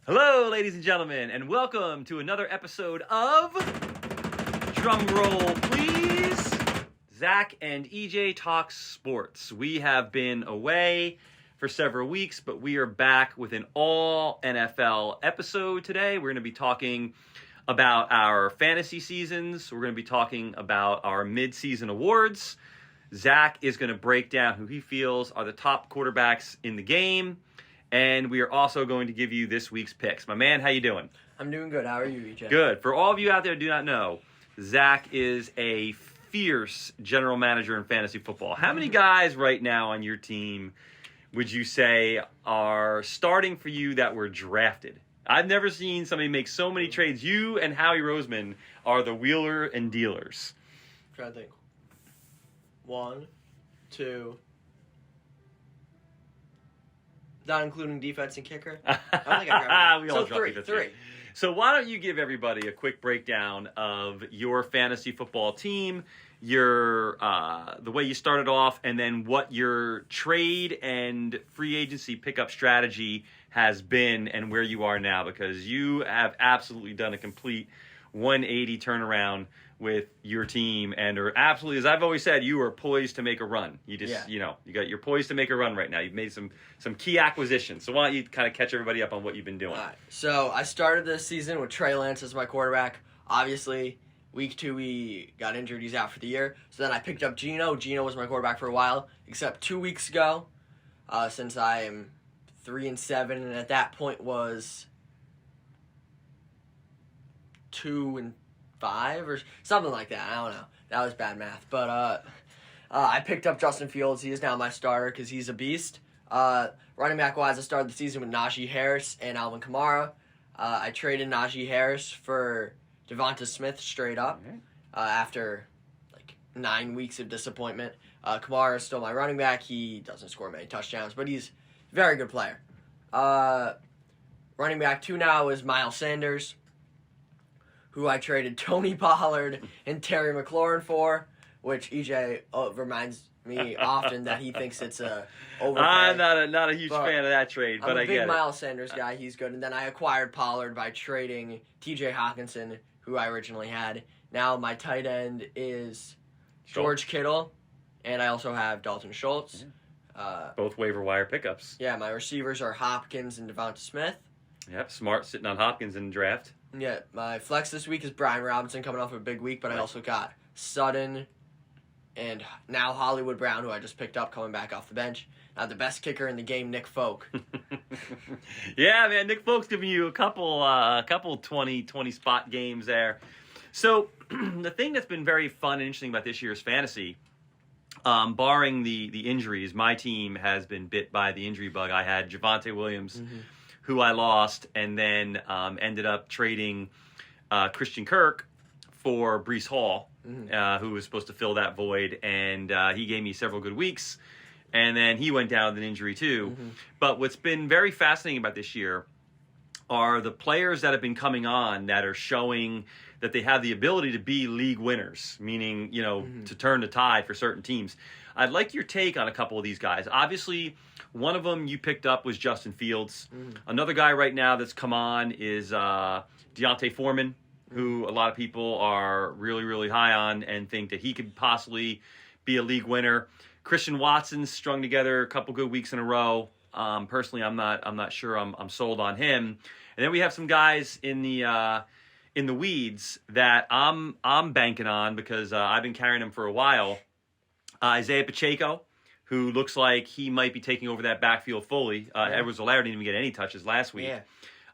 Hello, ladies and gentlemen, and welcome to another episode of Drum Roll, Please. Zach and EJ Talk Sports. We have been away for several weeks, but we are back with an all NFL episode today. We're going to be talking about our fantasy seasons. We're going to be talking about our midseason awards. Zach is going to break down who he feels are the top quarterbacks in the game. And we are also going to give you this week's picks. My man, how you doing? I'm doing good. How are you, EJ? Good. For all of you out there who do not know, Zach is a fierce general manager in fantasy football. How many guys right now on your team would you say are starting for you that were drafted? I've never seen somebody make so many trades. You and Howie Roseman are the wheeler and dealers. I'm trying to think. 1, 2... Not including defense and kicker? I don't think I grabbed We all so three. So why don't you give everybody a quick breakdown of your fantasy football team, your the way you started off, and then what your trade and free agency pickup strategy has been and where you are now, because you have absolutely done a complete 180 turnaround with your team and are absolutely, as I've always said, you are poised to make a run. You're poised to make a run right now. You've made some key acquisitions. So why don't you kind of catch everybody up on what you've been doing? All right. So I started this season with Trey Lance as my quarterback. Obviously, week 2 he got injured. He's out for the year. So then I picked up Geno. Geno was my quarterback for a while, except 2 weeks ago, since I am 3-7, and at that point was 2-5 or something like that. I don't know. That was bad math. But I picked up Justin Fields. He is now my starter because he's a beast. Running back wise, I started the season with Najee Harris and Alvin Kamara. I traded Najee Harris for Devonta Smith straight up after like 9 weeks of disappointment. Kamara is still my running back. He doesn't score many touchdowns, but he's a very good player. Running back 2 now is Miles Sanders, who I traded Tony Pollard and Terry McLaurin for, which EJ reminds me often that he thinks it's a overpay. I'm not a huge fan of that trade, but I get it. I'm a big Miles Sanders guy. He's good. And then I acquired Pollard by trading TJ Hawkinson, who I originally had. Now my tight end is George Kittle, and I also have Dalton Schultz. Both waiver wire pickups. Yeah, my receivers are Hopkins and Devonta Smith. Yep, smart sitting on Hopkins in the draft. Yeah, my flex this week is Brian Robinson coming off a big week, but I also got Sutton and now Hollywood Brown, who I just picked up coming back off the bench. Now the best kicker in the game, Nick Folk. Yeah, man, Nick Folk's giving you a couple 20 spot games there. So the thing that's been very fun and interesting about this year's fantasy, barring the injuries, my team has been bit by the injury bug. I had Javonte Williams, who I lost, and then ended up trading Christian Kirk for Breece Hall, who was supposed to fill that void, and he gave me several good weeks, and then he went down with an injury too. But what's been very fascinating about this year are the players that have been coming on that are showing that they have the ability to be league winners, meaning, to turn the tide for certain teams. I'd like your take on a couple of these guys. Obviously, one of them you picked up was Justin Fields. Another guy right now that's come on is Deontay Foreman, who a lot of people are really, really high on and think that he could possibly be a league winner. Christian Watson's strung together a couple good weeks in a row. Personally, I'm not sure I'm sold on him. And then we have some guys in the weeds that I'm banking on because I've been carrying them for a while. Isaiah Pacheco, who looks like he might be taking over that backfield fully. Edwards-Helaire didn't even get any touches last week. Yeah.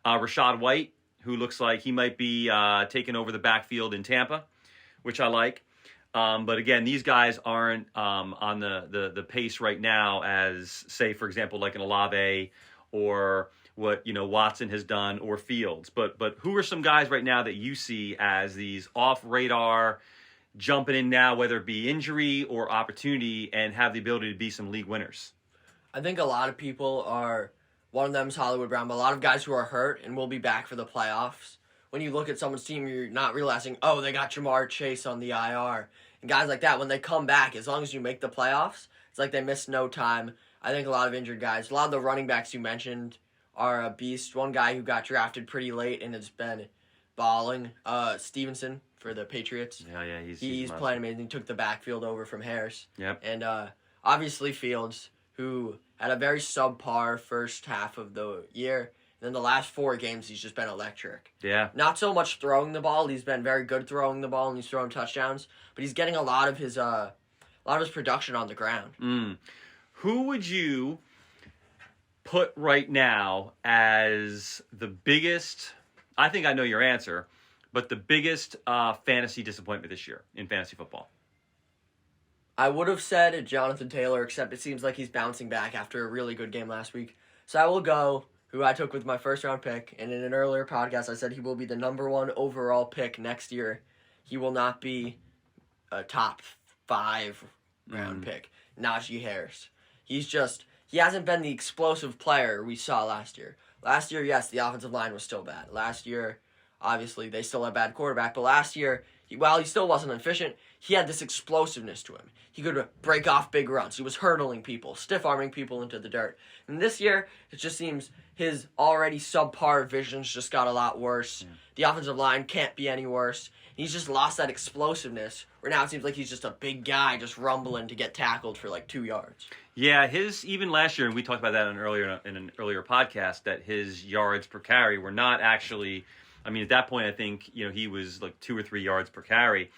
Rashad White, who looks like he might be taking over the backfield in Tampa, which I like. But again, these guys aren't on the pace right now as, say, for example, like an Olave or what Watson has done or Fields. But who are some guys right now that you see as these off radar, jumping in now, whether it be injury or opportunity, and have the ability to be some league winners? I think a lot of people are, one of them is Hollywood Brown, but a lot of guys who are hurt and will be back for the playoffs. When you look at someone's team, you're not realizing, they got Jamar Chase on the IR. And guys like that, when they come back, as long as you make the playoffs, it's like they missed no time. I think a lot of injured guys, a lot of the running backs you mentioned are a beast. One guy who got drafted pretty late and has been balling, Stevenson for the Patriots. Yeah, he's playing amazing. Took the backfield over from Harris. Yep. And obviously Fields, who had a very subpar first half of the year. And then the last 4 games, he's just been electric. Yeah. Not so much throwing the ball. He's been very good throwing the ball, and he's throwing touchdowns. But he's getting a lot of his production on the ground. Who would you put right now as the biggest, I think I know your answer, but the biggest fantasy disappointment this year in fantasy football? I would have said Jonathan Taylor, except it seems like he's bouncing back after a really good game last week. So I will go who I took with my first-round pick, and in an earlier podcast I said he will be the number 1 overall pick next year. He will not be a top 5 round pick. Najee Harris. He hasn't been the explosive player we saw last year. Last year, yes, the offensive line was still bad. Last year, obviously, they still had a bad quarterback, but last year, while he still wasn't efficient, he had this explosiveness to him. He could break off big runs. He was hurdling people, stiff-arming people into the dirt. And this year, it just seems his already subpar visions just got a lot worse. Yeah. The offensive line can't be any worse. He's just lost that explosiveness, where now it seems like he's just a big guy just rumbling to get tackled for like 2 yards. Yeah, even last year, and we talked about that in an earlier podcast, that his yards per carry were not actually, I mean, at that point, I think, he was like 2 or 3 yards per carry.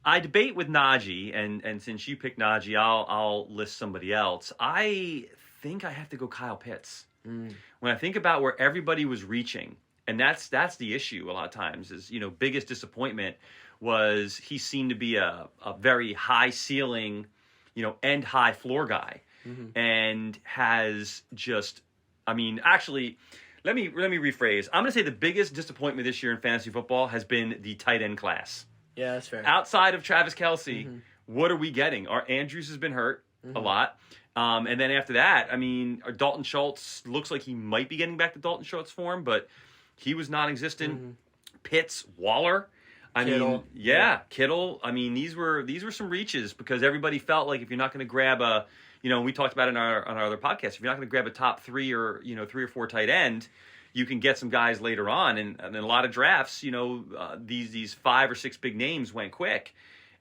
I debate with Najee, and since you picked Najee, I'll list somebody else. I think I have to go Kyle Pitts. When I think about where everybody was reaching, and that's the issue a lot of times, is, biggest disappointment was he seemed to be a very high ceiling, and high floor guy, and has just, actually, let me rephrase. I'm going to say the biggest disappointment this year in fantasy football has been the tight end class. Yeah, that's fair. Outside of Travis Kelce, what are we getting? Andrews has been hurt a lot. And then after that, Dalton Schultz looks like he might be getting back to Dalton Schultz form, but he was non-existent. Pitts, Waller. Kittle. Kittle. These were some reaches, because everybody felt like if you're not going to grab a, we talked about it on our other podcast, if you're not going to grab a top 3 or 3 or 4 tight end, you can get some guys later on. And in a lot of drafts, these 5 or 6 big names went quick.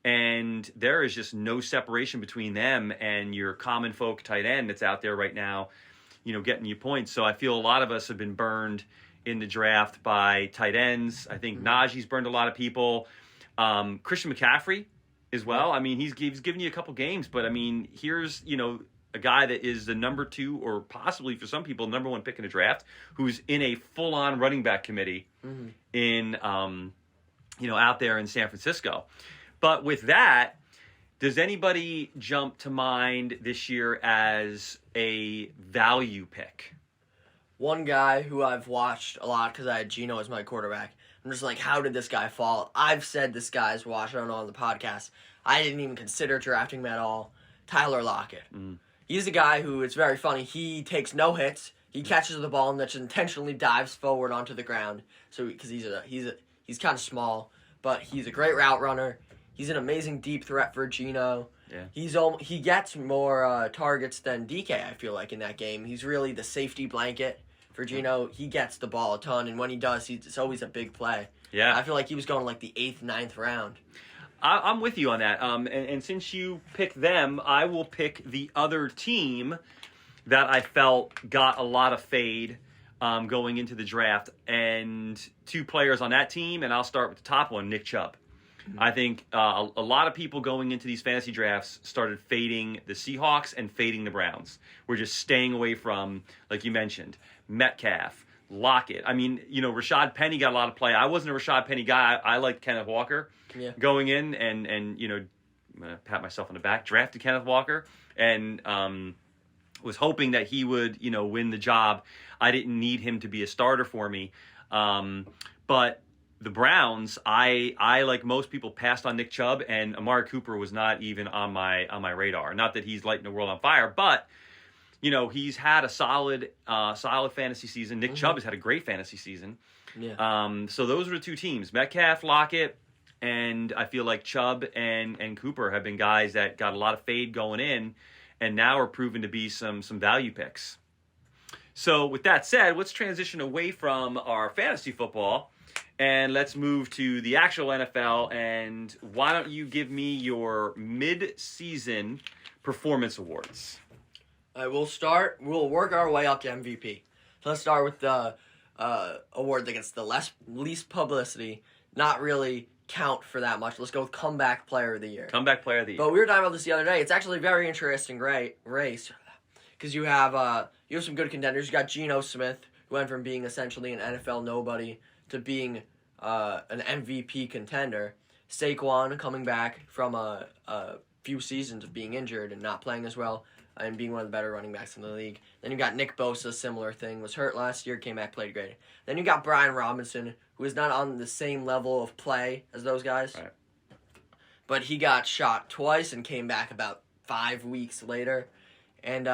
And there is just no separation between them and your common folk tight end that's out there right now, getting you points. So I feel a lot of us have been burned in the draft by tight ends. I think Najee's burned a lot of people. Christian McCaffrey as well. He's given you a couple games, but here's, a guy that is the number 2 or possibly for some people number 1 pick in the draft, who's in a full-on running back committee in, out there in San Francisco. But with that, does anybody jump to mind this year as a value pick? One guy who I've watched a lot because I had Geno as my quarterback. I'm just like, how did this guy fall? I've said this guy's watched, I don't know, on the podcast. I didn't even consider drafting him at all. Tyler Lockett. He's a guy who, it's very funny, he takes no hits. He catches the ball and just intentionally dives forward onto the ground. So because he's kind of small, but he's a great route runner. He's an amazing deep threat for Geno. Yeah. He gets more targets than DK, I feel like, in that game. He's really the safety blanket for Geno. He gets the ball a ton, and when he does, it's always a big play. Yeah. I feel like he was going like the 8th, 9th round. I'm with you on that. And since you picked them, I will pick the other team that I felt got a lot of fade going into the draft. And 2 players on that team, and I'll start with the top one, Nick Chubb. I think a lot of people going into these fantasy drafts started fading the Seahawks and fading the Browns. We're just staying away from, like you mentioned, Metcalf, Lockett. Rashad Penny got a lot of play. I wasn't a Rashad Penny guy. I liked Kenneth Walker going in, and I'm going to pat myself on the back, drafted Kenneth Walker, and was hoping that he would, win the job. I didn't need him to be a starter for me. But the Browns, I like most people passed on Nick Chubb, and Amari Cooper was not even on my radar. Not that he's lighting the world on fire, but he's had a solid fantasy season. Nick Chubb has had a great fantasy season. Yeah. So those are the 2 teams: Metcalf, Lockett, and I feel like Chubb and Cooper have been guys that got a lot of fade going in, and now are proven to be some value picks. So with that said, let's transition away from our fantasy football and let's move to the actual NFL. And why don't you give me your mid-season performance awards? We'll work our way up to MVP. So let's start with the award that gets the least publicity, not really count for that much. Let's go with Comeback Player of the Year. Comeback Player of the Year. But we were talking about this the other day. It's actually a very interesting race because you have some good contenders. You got Geno Smith, who went from being essentially an NFL nobody to being an MVP contender. Saquon coming back from a few seasons of being injured and not playing as well and being one of the better running backs in the league. Then you got Nick Bosa, similar thing, was hurt last year, came back, played great. Then you got Brian Robinson, who is not on the same level of play as those guys. Right. But he got shot twice and came back about 5 weeks later. And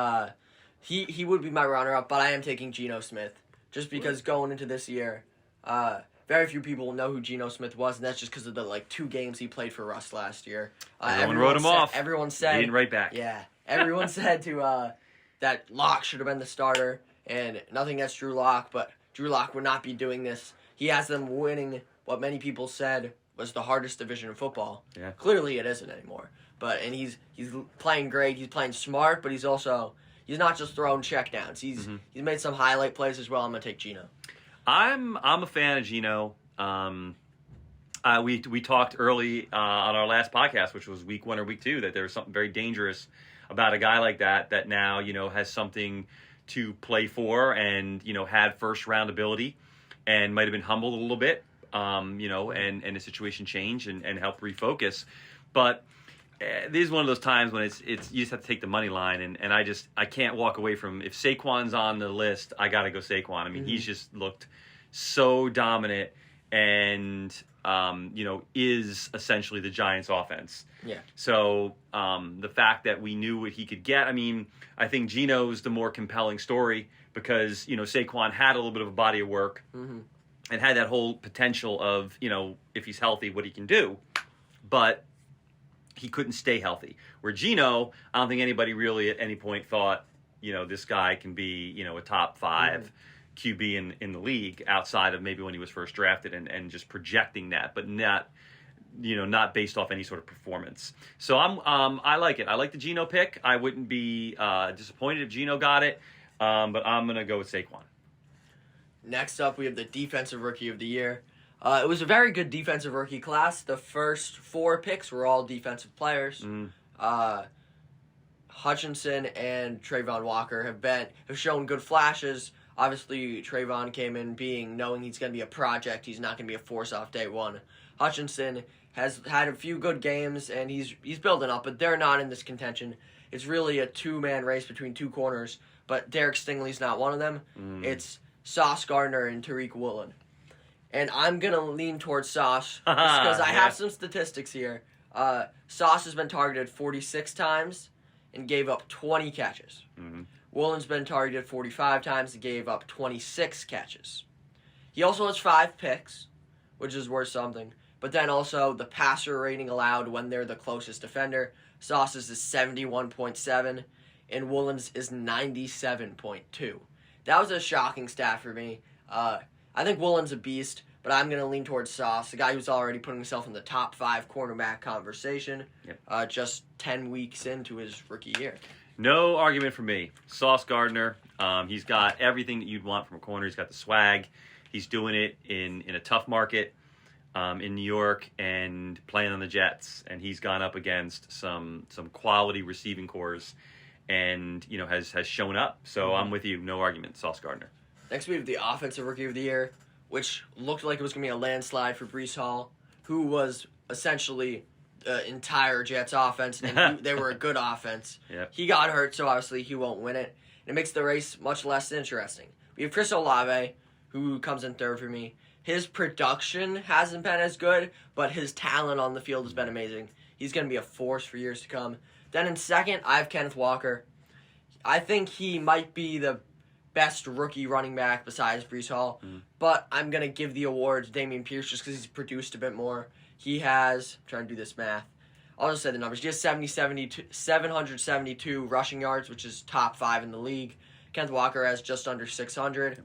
he would be my runner-up, but I am taking Geno Smith. Just because going into this year, very few people know who Geno Smith was, and that's just because of the 2 games he played for Russ last year. Everyone wrote him off. Everyone said he didn't write back. Yeah, everyone said that Locke should have been the starter, and nothing against Drew Lock, but Drew Lock would not be doing this. He has them winning what many people said was the hardest division in football. Yeah. Clearly, it isn't anymore. And he's playing great. He's playing smart, but he's not just throwing checkdowns. He's made some highlight plays as well. I'm gonna take Geno. I'm a fan of Geno. We talked early on our last podcast, which was week 1 or week 2, that there was something very dangerous about a guy like that now has something to play for and had first round ability and might have been humbled a little bit, and the situation changed and helped refocus. But this is one of those times when it's you just have to take the money line, and I can't walk away from, if Saquon's on the list, I got to go Saquon. I mean, he's just looked so dominant and is essentially the Giants' offense. Yeah. So the fact that we knew what he could get, I mean, I think Geno's the more compelling story because Saquon had a little bit of a body of work and had that whole potential of if he's healthy, what he can do, but he couldn't stay healthy. Where Geno, I don't think anybody really at any point thought, this guy can be, a top 5 QB in the league outside of maybe when he was first drafted and just projecting that, but not based off any sort of performance. So I like it. I like the Geno pick. I wouldn't be disappointed if Geno got it, but I'm going to go with Saquon. Next up, we have the Defensive Rookie of the Year. It was a very good defensive rookie class. The first 4 picks were all defensive players. Hutchinson and Trayvon Walker have shown good flashes. Obviously, Trayvon came in knowing he's going to be a project. He's not going to be a force off day one. Hutchinson has had a few good games, and he's building up, but they're not in this contention. It's really a 2-man race between 2 corners, but Derek Stingley's not one of them. It's Sauce Gardner and Tariq Woolen. And I'm going to lean towards Sauce because I have some statistics here. Sauce has been targeted 46 times and gave up 20 catches. Woolen's been targeted 45 times and gave up 26 catches. He also has 5 picks, which is worth something. But then also the passer rating allowed when they're the closest defender. Sauce's is 71.7 and Woolen's is 97.2. That was a shocking stat for me. I think Woolen's a beast, but I'm going to lean towards Sauce, the guy who's already putting himself in the top 5 cornerback conversation just 10 weeks into his rookie year. No argument for me. Sauce Gardner, he's got everything that you'd want from a corner. He's got the swag. He's doing it in a tough market in New York and playing on the Jets. And he's gone up against some quality receiving cores and has shown up. So I'm with you. No argument. Sauce Gardner. Next, we have the Offensive Rookie of the Year, which looked like it was going to be a landslide for Breece Hall, who was essentially the entire Jets offense, and they were a good offense. Yep. He got hurt, so obviously he won't win it. And it makes the race much less interesting. We have Chris Olave, who comes in third for me. His production hasn't been as good, but his talent on the field has been amazing. He's going to be a force for years to come. Then in second, I have Kenneth Walker. I think he might be the best rookie running back besides Breece Hall, but I'm going to give the award to Dameon Pierce just because he's produced a bit more. He has, I'm trying to do this math, I'll just say the numbers. He has 772 rushing yards, which is top 5 in the league, Kenneth Walker has just under 600.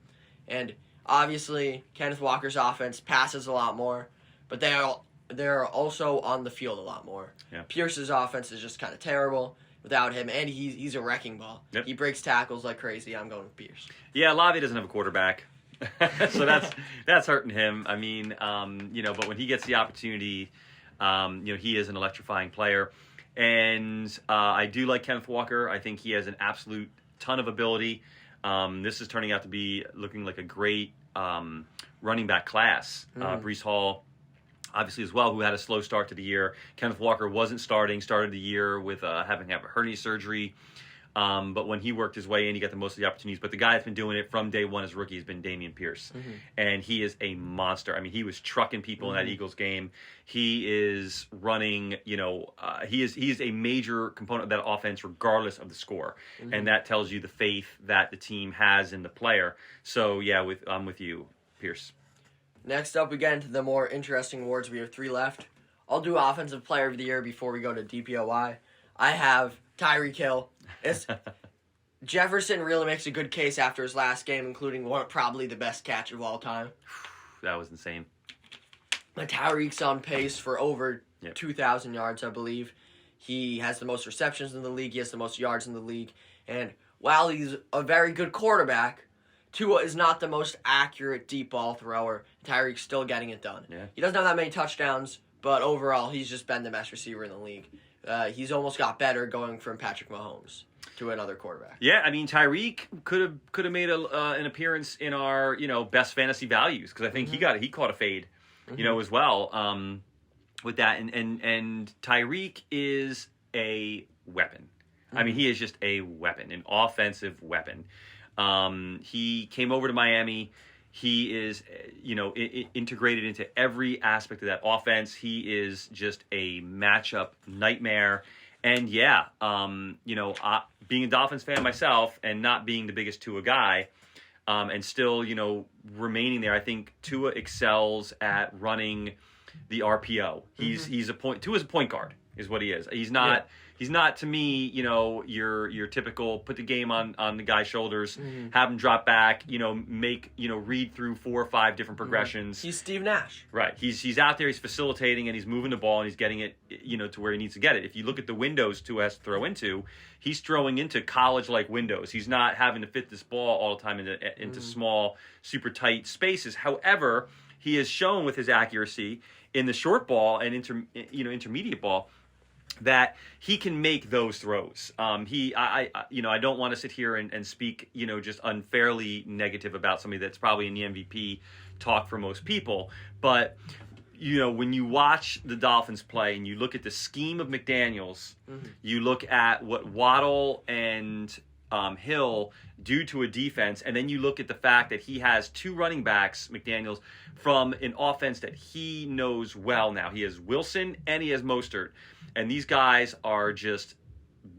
And obviously, Kenneth Walker's offense passes a lot more, but they're also on the field a lot more. Yeah. Pierce's offense is just kind of terrible without him, and he's a wrecking ball. Yep. He breaks tackles like crazy. I'm going with Pierce. Yeah, Lavi doesn't have a quarterback. So that's hurting him. I mean, but when he gets the opportunity, he is an electrifying player. And I do like Kenneth Walker. I think he has an absolute ton of ability. This is turning out to be looking like a great running back class. Breece Hall, obviously, as well, who had a slow start to the year. Kenneth Walker wasn't started the year with having to have a hernia surgery. But when he worked his way in, he got the most of the opportunities. But the guy that's been doing it from day one as rookie has been Dameon Pierce. And he is a monster. I mean, he was trucking people in that Eagles game. He is running, he is a major component of that offense regardless of the score. And that tells you the faith that the team has in the player. So, yeah, I'm with you, Pierce. Next up, we get into the more interesting awards. We have 3 left. I'll do Offensive Player of the Year before we go to DPOY. I have Tyreek Hill. Jefferson really makes a good case after his last game, including probably the best catch of all time. That was insane. But Tyreek's on pace for over 2,000 yards, I believe. He has the most receptions in the league. He has the most yards in the league. And while he's a very good quarterback, Tua is not the most accurate deep ball thrower. Tyreek's still getting it done. Yeah. He doesn't have that many touchdowns, but overall, he's just been the best receiver in the league. He's almost got better going from Patrick Mahomes to another quarterback. Yeah, I mean, Tyreek could have made an appearance in our best fantasy values, because I think he caught a fade, as well with that. And Tyreek is a weapon. I mean, he is just a weapon, an offensive weapon. He came over to Miami. He is, integrated into every aspect of that offense. He is just a matchup nightmare. And being a Dolphins fan myself and not being the biggest Tua guy, and still, remaining there, I think Tua excels at running the RPO. Tua's a point guard, is what he is. He's not. Yeah. He's not, to me, your typical put the game on the guy's shoulders, have him drop back, read through 4 or 5 different progressions. He's Steve Nash. Right. He's out there, he's facilitating, and he's moving the ball, and he's getting it, to where he needs to get it. If you look at the windows Tua has to throw into, he's throwing into college-like windows. He's not having to fit this ball all the time into small, super tight spaces. However, he has shown with his accuracy in the short ball and intermediate ball that he can make those throws. I don't want to sit here and speak, just unfairly negative about somebody that's probably in the MVP talk for most people. But, when you watch the Dolphins play and you look at the scheme of McDaniels, you look at what Waddle and Hill do to a defense, and then you look at the fact that he has 2 running backs, McDaniels, from an offense that he knows well now. He has Wilson and he has Mostert. And these guys are just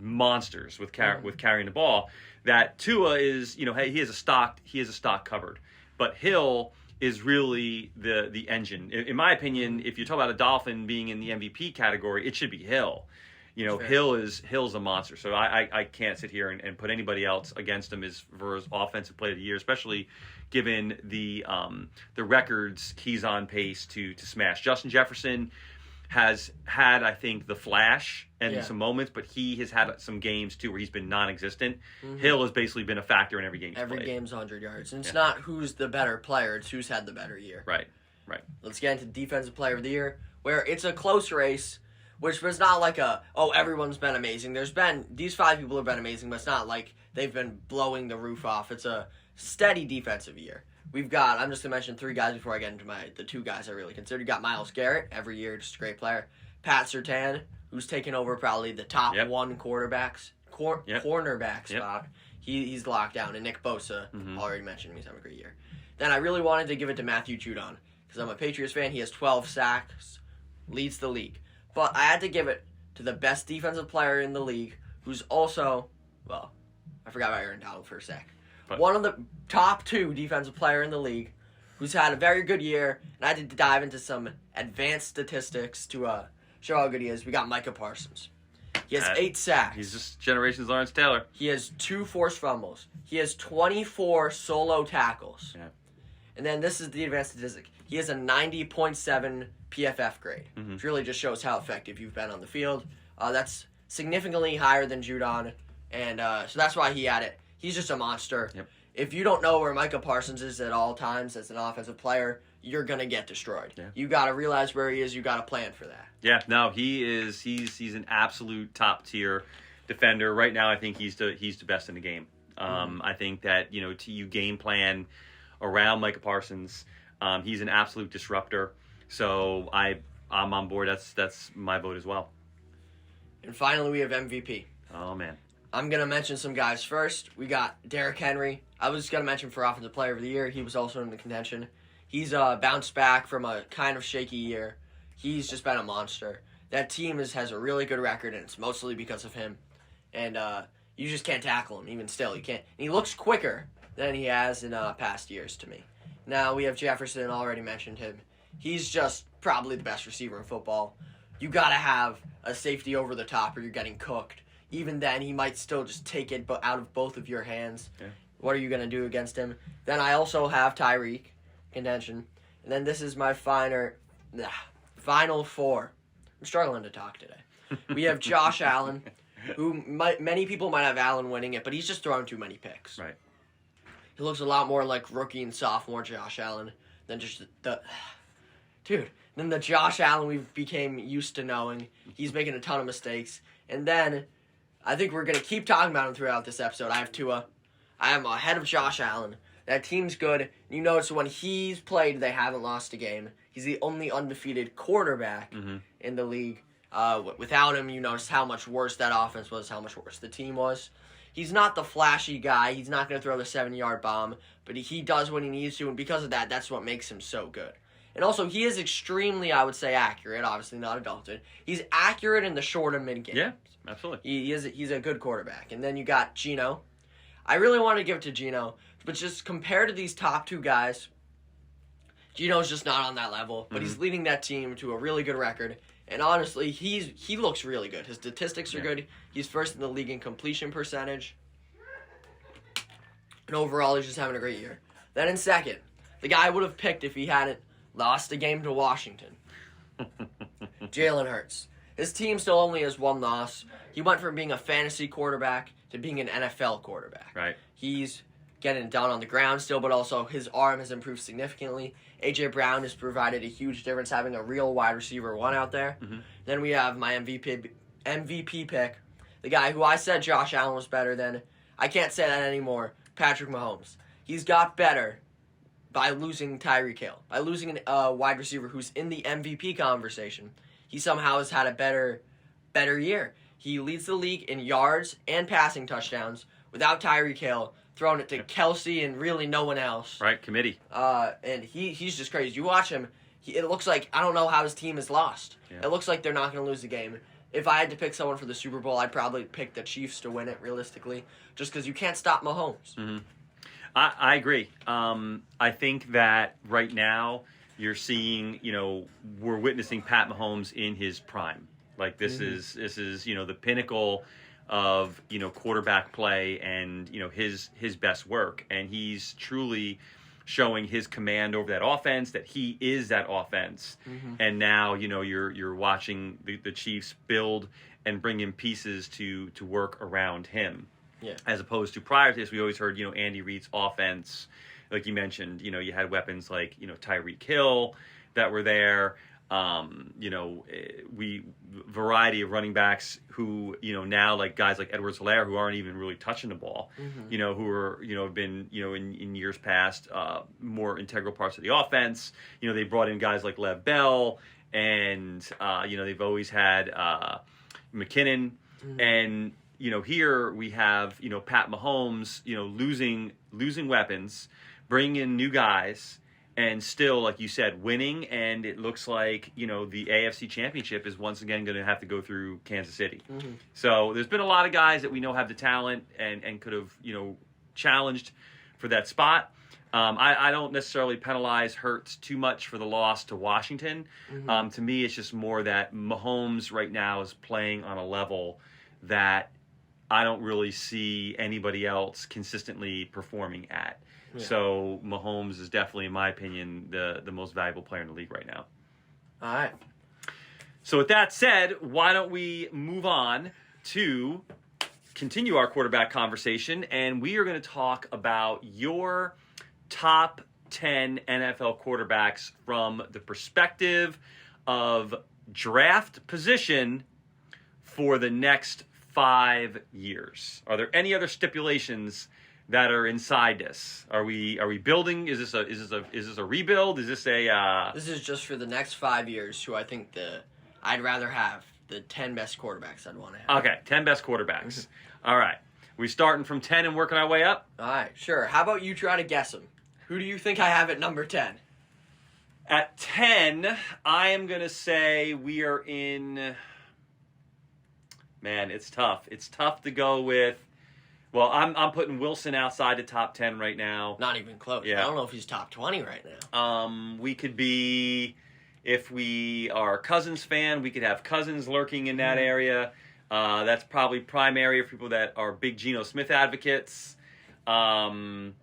monsters with carrying the ball. That Tua is, he has a stock covered, but Hill is really the engine. In my opinion, if you talk about a Dolphin being in the MVP category, it should be Hill. Hill's a monster. So I can't sit here and put anybody else against him for his offensive play of the year, especially given the records he's on pace to smash. Justin Jefferson has had, I think, the flash and some moments, but he has had some games, too, where he's been non-existent. Hill has basically been a factor in every game he's played. Every game's 100 yards. And it's not who's the better player, it's who's had the better year. Right. Let's get into Defensive Player of the Year, where it's a close race, which was not like everyone's been amazing. These 5 people have been amazing, but it's not like they've been blowing the roof off. It's a steady defensive year. I'm just going to mention 3 guys before I get into the 2 guys I really consider. You got Myles Garrett, every year, just a great player. Pat Surtain, who's taken over probably the top 1 cornerback spot. He's locked down. And Nick Bosa, already mentioned him, he's having a great year. Then I really wanted to give it to Matthew Judon, because I'm a Patriots fan. He has 12 sacks, leads the league. But I had to give it to the best defensive player in the league, who's also, I forgot about Aaron Donald for a sec. One of the top 2 defensive player in the league, who's had a very good year, and I had to dive into some advanced statistics to show how good he is. We got Micah Parsons. He has 8 sacks. He's just generation's Lawrence Taylor. He has 2 forced fumbles. He has 24 solo tackles. Yeah. And then this is the advanced statistic. He has a 90.7 PFF grade, which really just shows how effective you've been on the field. That's significantly higher than Judon, and so that's why he had it. He's just a monster. Yep. If you don't know where Micah Parsons is at all times as an offensive player, you're going to get destroyed. Yeah. You got to realize where he is. You got to plan for that. Yeah, no, he's an absolute top tier defender right now. I think he's the best in the game. I think that you game plan around Micah Parsons. He's an absolute disruptor. So I'm on board. That's my vote as well. And finally, we have MVP. Oh man, I'm gonna mention some guys first. We got Derrick Henry. I was gonna mention for Offensive Player of the Year. He was also in the contention. He's bounced back from a kind of shaky year. He's just been a monster. That team has a really good record, and it's mostly because of him. And you just can't tackle him, even still. You can't. And he looks quicker than he has in past years to me. Now we have Jefferson. Already mentioned him. He's just probably the best receiver in football. You gotta have a safety over the top, or you're getting cooked. Even then, he might still just take it out of both of your hands. Yeah. What are you gonna do against him? Then I also have Tyreek contention, and then this is my final 4. I'm struggling to talk today. We have Josh Allen, who many people might have Allen winning it, but he's just throwing too many picks. right? He looks a lot more like rookie and sophomore Josh Allen than just the Then the Josh Allen we became used to knowing. He's making a ton of mistakes. And then I think we're going to keep talking about him throughout this episode. I have Tua. I am ahead of Josh Allen. That team's good. You notice when he's played, they haven't lost a game. He's the only undefeated quarterback in the league. Without him, you notice how much worse that offense was, how much worse the team was. He's not the flashy guy. He's not going to throw the 7-yard bomb, but he does what he needs to, and because of that, that's what makes him so good. And also, he is extremely, I would say, accurate. Obviously, not adulted. He's accurate in the short and mid game. Yeah, absolutely. He's a good quarterback. And then you got Geno. I really want to give it to Geno, but just compared to these top 2 guys, Geno's just not on that level. But he's leading that team to a really good record. And honestly, he looks really good. His statistics are good. He's first in the league in completion percentage. And overall, he's just having a great year. Then in second, the guy I would have picked if he hadn't lost a game to Washington. Jalen Hurts. His team still only has 1 loss. He went from being a fantasy quarterback to being an NFL quarterback. Right. He's getting it done on the ground still, but also his arm has improved significantly. A.J. Brown has provided a huge difference having a real wide receiver 1 out there. Then we have my MVP pick, the guy who I said Josh Allen was better than. I can't say that anymore. Patrick Mahomes. He's got better by losing Tyreek Hill, by losing a wide receiver who's in the MVP conversation. He somehow has had a better year. He leads the league in yards and passing touchdowns without Tyreek Hill, throwing it to Kelsey and really no one else. Right, committee. And he's just crazy. You watch him, it looks like, I don't know how his team has lost. Yeah. It looks like they're not going to lose the game. If I had to pick someone for the Super Bowl, I'd probably pick the Chiefs to win it, realistically, just because you can't stop Mahomes. I agree. I think that right now you're seeing, we're witnessing Pat Mahomes in his prime. Like this is the pinnacle of quarterback play and his best work, and he's truly showing his command over that offense, that he is that offense. And now you're watching the Chiefs build and bring in pieces to work around him. Yeah. As opposed to prior to this, we always heard, Andy Reid's offense, like you mentioned, you had weapons like, Tyreek Hill that were there. Variety of running backs who, now like guys like Edwards-Helaire who aren't even really touching the ball, who are, have been, in years past, more integral parts of the offense. They brought in guys like Lev Bell and, they've always had McKinnon and, here we have, Pat Mahomes, losing weapons, bringing in new guys, and still, like you said, winning. And it looks like, the AFC Championship is once again going to have to go through Kansas City. So there's been a lot of guys that we know have the talent and could have, challenged for that spot. I don't necessarily penalize Hurts too much for the loss to Washington. To me, it's just more that Mahomes right now is playing on a level that I don't really see anybody else consistently performing at. Yeah. So Mahomes is definitely, in my opinion, the most valuable player in the league right now. All right. So with that said, why don't we move on to continue our quarterback conversation, and we are going to talk about your top 10 NFL quarterbacks from the perspective of draft position for the next 5 years. Are there any other stipulations that are inside this? Are we building? Is this a rebuild? Is this a This is just for the next 5 years, who I think I'd rather have the 10 best quarterbacks I'd want to have. Okay, 10 best quarterbacks. All right. We starting from 10 and working our way up? All right, sure. How about you try to guess them? Who do you think I have at number 10? At 10, I am going to say we are in... Man, it's tough. It's tough to go with... Well, I'm putting Wilson outside the top 10 right now. Not even close. Yeah. I don't know if he's top 20 right now. We could be... If we are a Cousins fan, we could have Cousins lurking in that area. That's probably prime area for people that are big Geno Smith advocates. I'm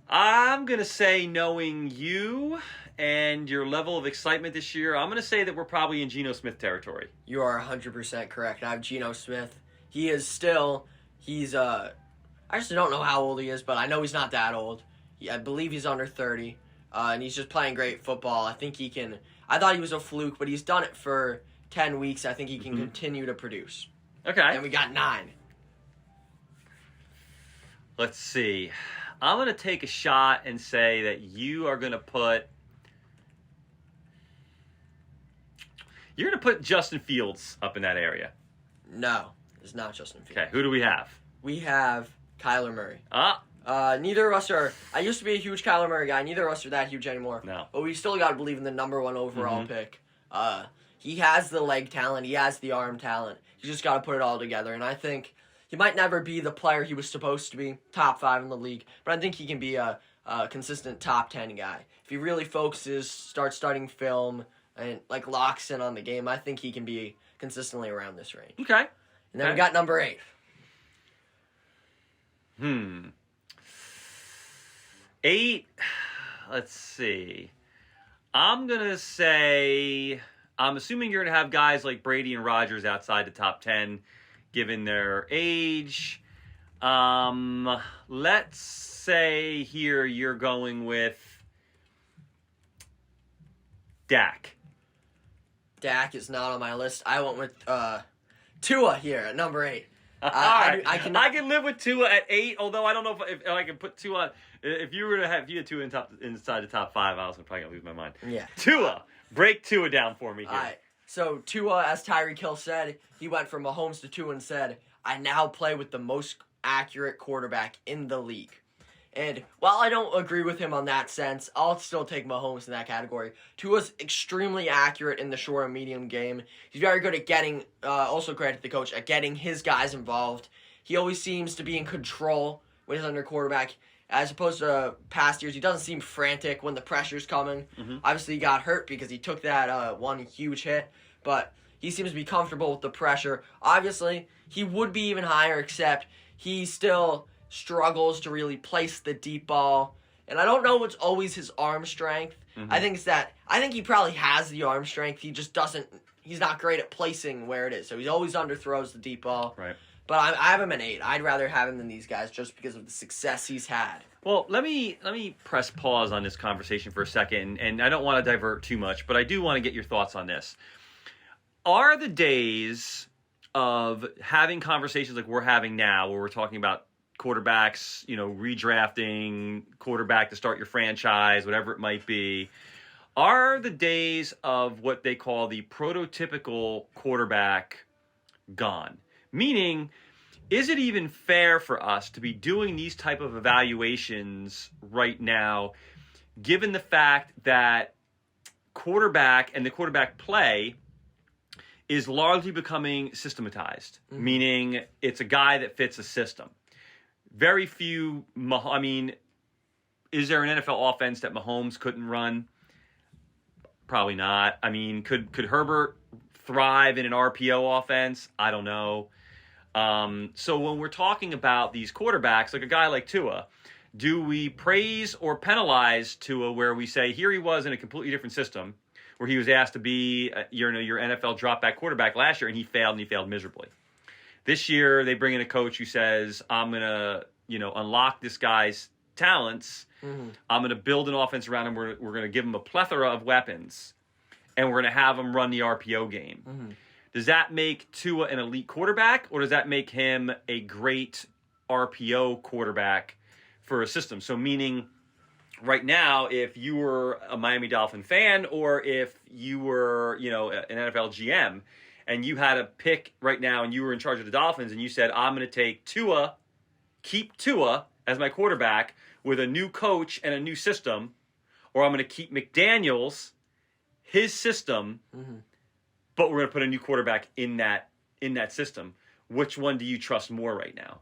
going to say, knowing you and your level of excitement this year, I'm going to say that we're probably in Geno Smith territory. You are 100% correct. I have Geno Smith. He is still, I actually don't know how old he is, but I know he's not that old. I believe he's under 30, and he's just playing great football. I think he can, I thought he was a fluke, but he's done it for 10 weeks. I think he can continue to produce. Okay. And we got 9. Let's see. I'm going to take a shot and say that you are going to put... You're going to put Justin Fields up in that area. No, it's not Justin Fields. Okay, who do we have? We have Kyler Murray. Neither of us are... I used to be a huge Kyler Murray guy. Neither of us are that huge anymore. No. But we still got to believe in the number 1 overall pick. He has the leg talent. He has the arm talent. He's just got to put it all together. And I think he might never be the player he was supposed to be, top 5 in the league. But I think he can be a consistent top 10 guy. If he really focuses, starts studying film, and locks in on the game, I think he can be consistently around this range. Okay. And then we got number 8. 8, let's see. I'm going to say, I'm assuming you're going to have guys like Brady and Rodgers outside the top 10, given their age. Let's say here you're going with Dak. Dak is not on my list. I went with Tua here at number 8. I can live with Tua at 8, although I don't know if I can put Tua. If you had Tua inside the top 5, I was probably gonna lose my mind. Yeah. Tua, break Tua down for me here. All right. So Tua, as Tyreek Hill said, he went from Mahomes to Tua and said, "I now play with the most accurate quarterback in the league." And while I don't agree with him on that sense, I'll still take Mahomes in that category. Tua's extremely accurate in the short and medium game. He's very good at getting, also credit the coach, at getting his guys involved. He always seems to be in control when he's under quarterback, as opposed to past years. He doesn't seem frantic when the pressure's coming. Obviously, he got hurt because he took that one huge hit, but he seems to be comfortable with the pressure. Obviously, he would be even higher, except he still struggles to really place the deep ball. And I don't know what's always his arm strength. I think he probably has the arm strength. He just he's not great at placing where it is. So he always underthrows the deep ball. Right. But I have him at 8. I'd rather have him than these guys just because of the success he's had. Well, let me press pause on this conversation for a second, and I don't want to divert too much, but I do want to get your thoughts on this. Are the days of having conversations like we're having now, where we're talking about quarterbacks, redrafting quarterback to start your franchise, whatever it might be, are the days of what they call the prototypical quarterback gone? Meaning, is it even fair for us to be doing these type of evaluations right now, given the fact that quarterback and the quarterback play is largely becoming systematized, meaning it's a guy that fits a system? Very few, is there an NFL offense that Mahomes couldn't run? Probably not. Could Herbert thrive in an RPO offense? I don't know. So when we're talking about these quarterbacks, like a guy like Tua, do we praise or penalize Tua where we say, here he was in a completely different system, where he was asked to be your NFL drop-back quarterback last year, and he failed miserably. This year, they bring in a coach who says, I'm going to unlock this guy's talents. Mm-hmm. I'm going to build an offense around him. We're going to give him a plethora of weapons, and we're going to have him run the RPO game. Mm-hmm. Does that make Tua an elite quarterback, or does that make him a great RPO quarterback for a system? So meaning right now, if you were a Miami Dolphin fan, or if you were, an NFL GM, and you had a pick right now and you were in charge of the Dolphins and you said, I'm going to take Tua, keep Tua as my quarterback with a new coach and a new system, or I'm going to keep McDaniels, his system, mm-hmm. but we're going to put a new quarterback in that system. Which one do you trust more right now?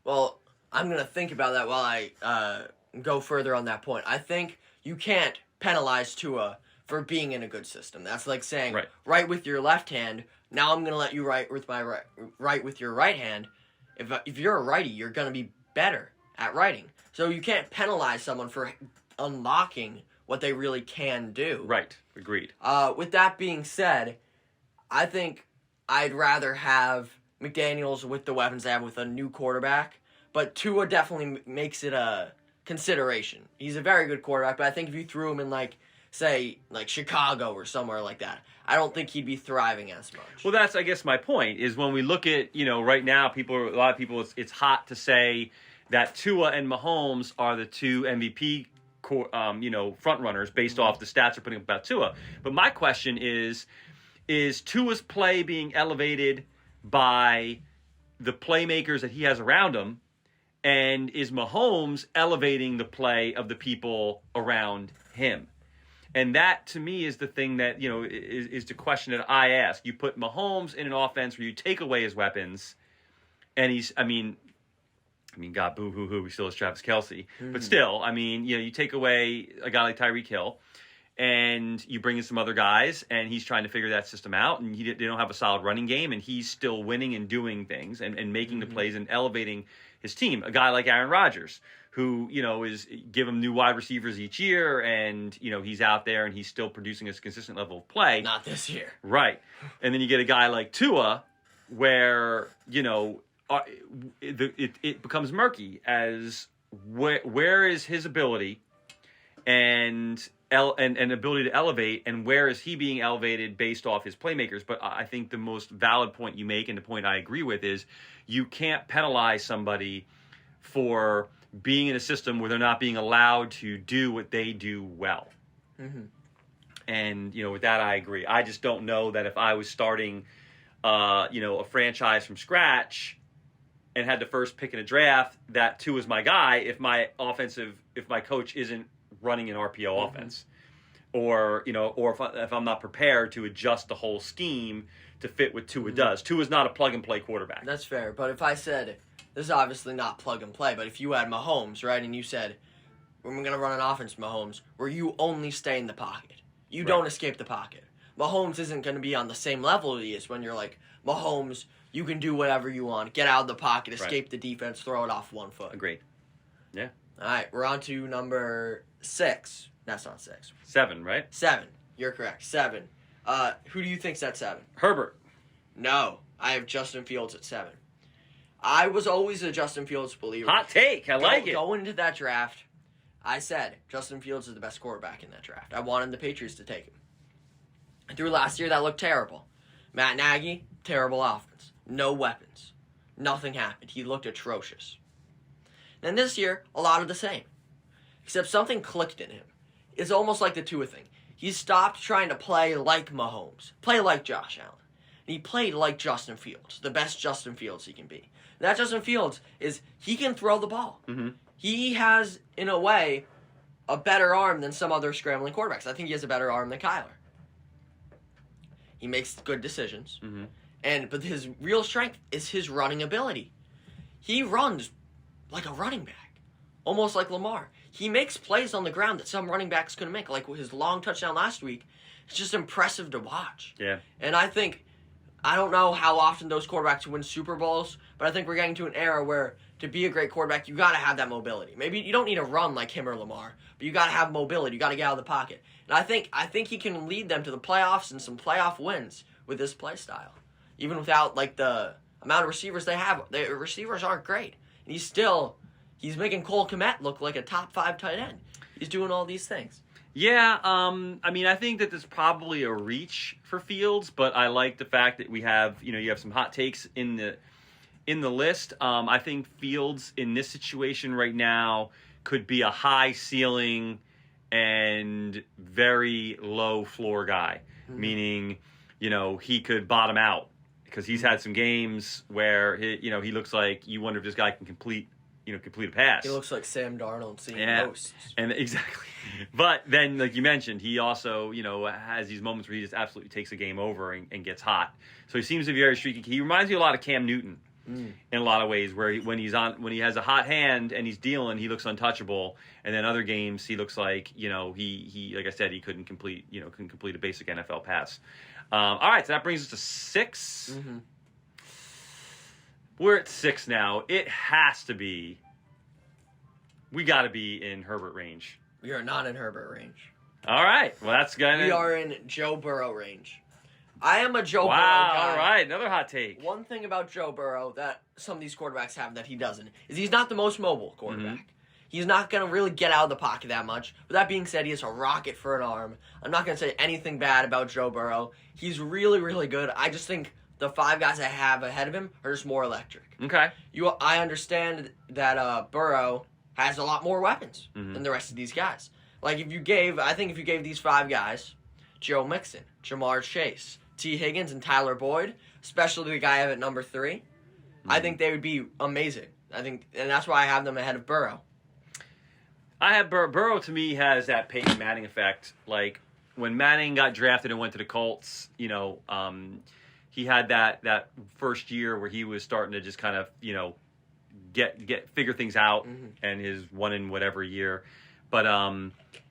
Well, I'm going to think about that while I go further on that point. I think you can't penalize Tua for being in a good system. That's like saying, right with your left hand, now I'm going to let you write with with your right hand. If you're a righty, you're going to be better at writing. So you can't penalize someone for unlocking what they really can do. Right. Agreed. With that being said, I think I'd rather have McDaniels with the weapons they have with a new quarterback, but Tua definitely makes it a consideration. He's a very good quarterback, but I think if you threw him in say Chicago or somewhere like that, I don't think he'd be thriving as much. Well, that's, I guess, my point, is when we look at, right now, a lot of people, it's hot to say that Tua and Mahomes are the two MVP, front runners based off the stats we're putting up about Tua. But my question is Tua's play being elevated by the playmakers that he has around him, and is Mahomes elevating the play of the people around him? And that, to me, is the thing that, is the question that I ask. You put Mahomes in an offense where you take away his weapons, and he's, God, boo-hoo-hoo, he still has Travis Kelce. Mm-hmm. But still, you take away a guy like Tyreek Hill, and you bring in some other guys, and he's trying to figure that system out, and they don't have a solid running game, and he's still winning and doing things and making the plays and elevating his team. A guy like Aaron Rodgers, who, is give him new wide receivers each year, and, he's out there and he's still producing a consistent level of play. Not this year. Right. And then you get a guy like Tua, where, it becomes murky as where is his ability and ability to elevate, and where is he being elevated based off his playmakers. But I think the most valid point you make, and the point I agree with, is you can't penalize somebody for being in a system where they're not being allowed to do what they do well. Mm-hmm. And, with that, I agree. I just don't know that if I was starting, a franchise from scratch and had the first pick in a draft, that Tua is my guy if my coach isn't running an RPO mm-hmm. offense. Or if I'm not prepared to adjust the whole scheme to fit what Tua mm-hmm. does. Tua's not a plug-and-play quarterback. That's fair. But if I said, this is obviously not plug-and-play, but if you had Mahomes, right, and you said, we're going to run an offense, Mahomes, where you only stay in the pocket. You don't escape the pocket. Mahomes isn't going to be on the same level he is when you're like, Mahomes, you can do whatever you want. Get out of the pocket, escape the defense, throw it off one foot. Agreed. Yeah. All right, we're on to number 6. That's not 6. 7, right? 7. You're correct. 7. Who do you think's at 7? Herbert. No, I have Justin Fields at 7. I was always a Justin Fields believer. Hot take. I like it. Going into that draft, I said Justin Fields is the best quarterback in that draft. I wanted the Patriots to take him. Through last year, that looked terrible. Matt Nagy, terrible offense. No weapons. Nothing happened. He looked atrocious. And this year, a lot of the same. Except something clicked in him. It's almost like the Tua thing. He stopped trying to play like Mahomes. Play like Josh Allen. And he played like Justin Fields. The best Justin Fields he can be. And that Justin Fields is, he can throw the ball. Mm-hmm. He has, in a way, a better arm than some other scrambling quarterbacks. I think he has a better arm than Kyler. He makes good decisions. Mm-hmm. But his real strength is his running ability. He runs like a running back. Almost like Lamar. he makes plays on the ground that some running backs couldn't make. Like his long touchdown last week, it's just impressive to watch. Yeah. And I don't know how often those quarterbacks win Super Bowls, but I think we're getting to an era where to be a great quarterback, you got to have that mobility. Maybe you don't need to run like him or Lamar, but you got to have mobility. You got to get out of the pocket. And I think he can lead them to the playoffs and some playoff wins with this play style. Even without like the amount of receivers they have, the receivers aren't great. And he's making Cole Kmet look like a top 5 tight end. He's doing all these things. Yeah, I mean, I think that there's probably a reach for Fields, but I like the fact that we have, you have some hot takes in the list. I think Fields in this situation right now could be a high ceiling and very low floor guy, meaning, he could bottom out because he's had some games where he looks like you wonder if this guy can complete a pass. He looks like Sam Darnold seeing ghosts. And exactly. But then, like you mentioned, he also, has these moments where he just absolutely takes a game over and gets hot. So he seems to be very streaky. He reminds me a lot of Cam Newton in a lot of ways, where when he has a hot hand and he's dealing, he looks untouchable. And then other games, he looks like, he like I said, he couldn't complete a basic NFL pass. All right, so that brings us to 6. Mm-hmm. We're at 6 now. It has to be. We got to be in Herbert range. We are not in Herbert range. All right. Well, that's going to... We are in Joe Burrow range. I am a Joe Burrow guy. guy. All right. Another hot take. One thing about Joe Burrow that some of these quarterbacks have that he doesn't is he's not the most mobile quarterback. Mm-hmm. He's not going to really get out of the pocket that much. With that being said, he has a rocket for an arm. I'm not going to say anything bad about Joe Burrow. He's really, really good. I just think the 5 guys I have ahead of him are just more electric. Okay. I understand that Burrow has a lot more weapons than the rest of these guys. Like if you gave these 5 guys, Joe Mixon, Jamar Chase, T. Higgins, and Tyler Boyd, especially the guy I have at number 3, I think they would be amazing. And that's why I have them ahead of Burrow. I have Burrow. To me, has that Peyton Manning effect. Like when Manning got drafted and went to the Colts, he had that first year where he was starting to just kind of figure things out, and his 1 in whatever year. But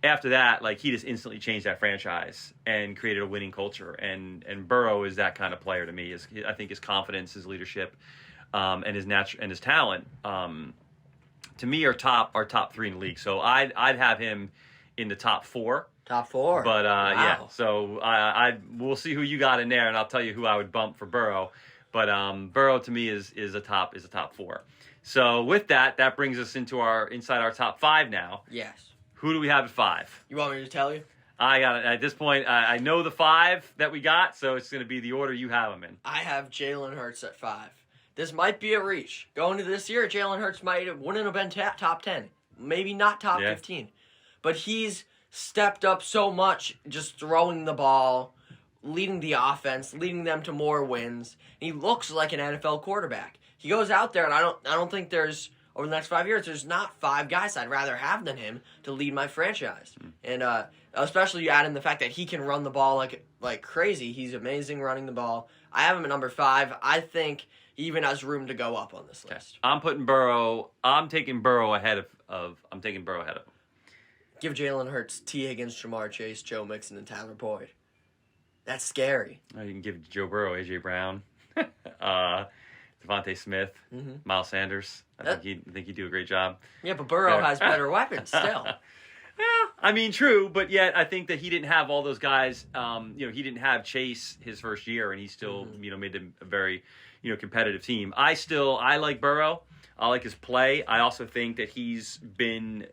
after that, like he just instantly changed that franchise and created a winning culture. And Burrow is that kind of player to me. I think his confidence, his leadership, and his talent, to me are top 3 in the league. So I'd have him in the top 4. Top 4. But wow. Yeah, so we'll see who you got in there, and I'll tell you who I would bump for Burrow. But Burrow to me is a top 4. So with that brings us inside our top 5 now. Yes. Who do we have at 5? You want me to tell you? I got it. At this point, I know the 5 that we got, so it's going to be the order you have them in. I have Jalen Hurts at 5. This might be a reach. Going into this year, Jalen Hurts wouldn't have been top 10. Maybe not top 15. But he's stepped up so much just throwing the ball, leading the offense, leading them to more wins. He looks like an NFL quarterback. He goes out there, and I don't think there's, over the next 5 years, there's not 5 guys I'd rather have than him to lead my franchise. And especially you add in the fact that he can run the ball like crazy. He's amazing running the ball. I have him at number 5. I think he even has room to go up on this list. I'm taking Burrow ahead of him. Give Jalen Hurts, T. Higgins, Jamar Chase, Joe Mixon, and Tyler Boyd. That's scary. You can give Joe Burrow, A.J. Brown, Devontae Smith, Miles Sanders. I think he'd do a great job. Yeah, but Burrow has better weapons still. Yeah, I mean, true, but yet I think that he didn't have all those guys. He didn't have Chase his first year, and he still, made them a very, competitive team. I like Burrow. I like his play. I also think that he's been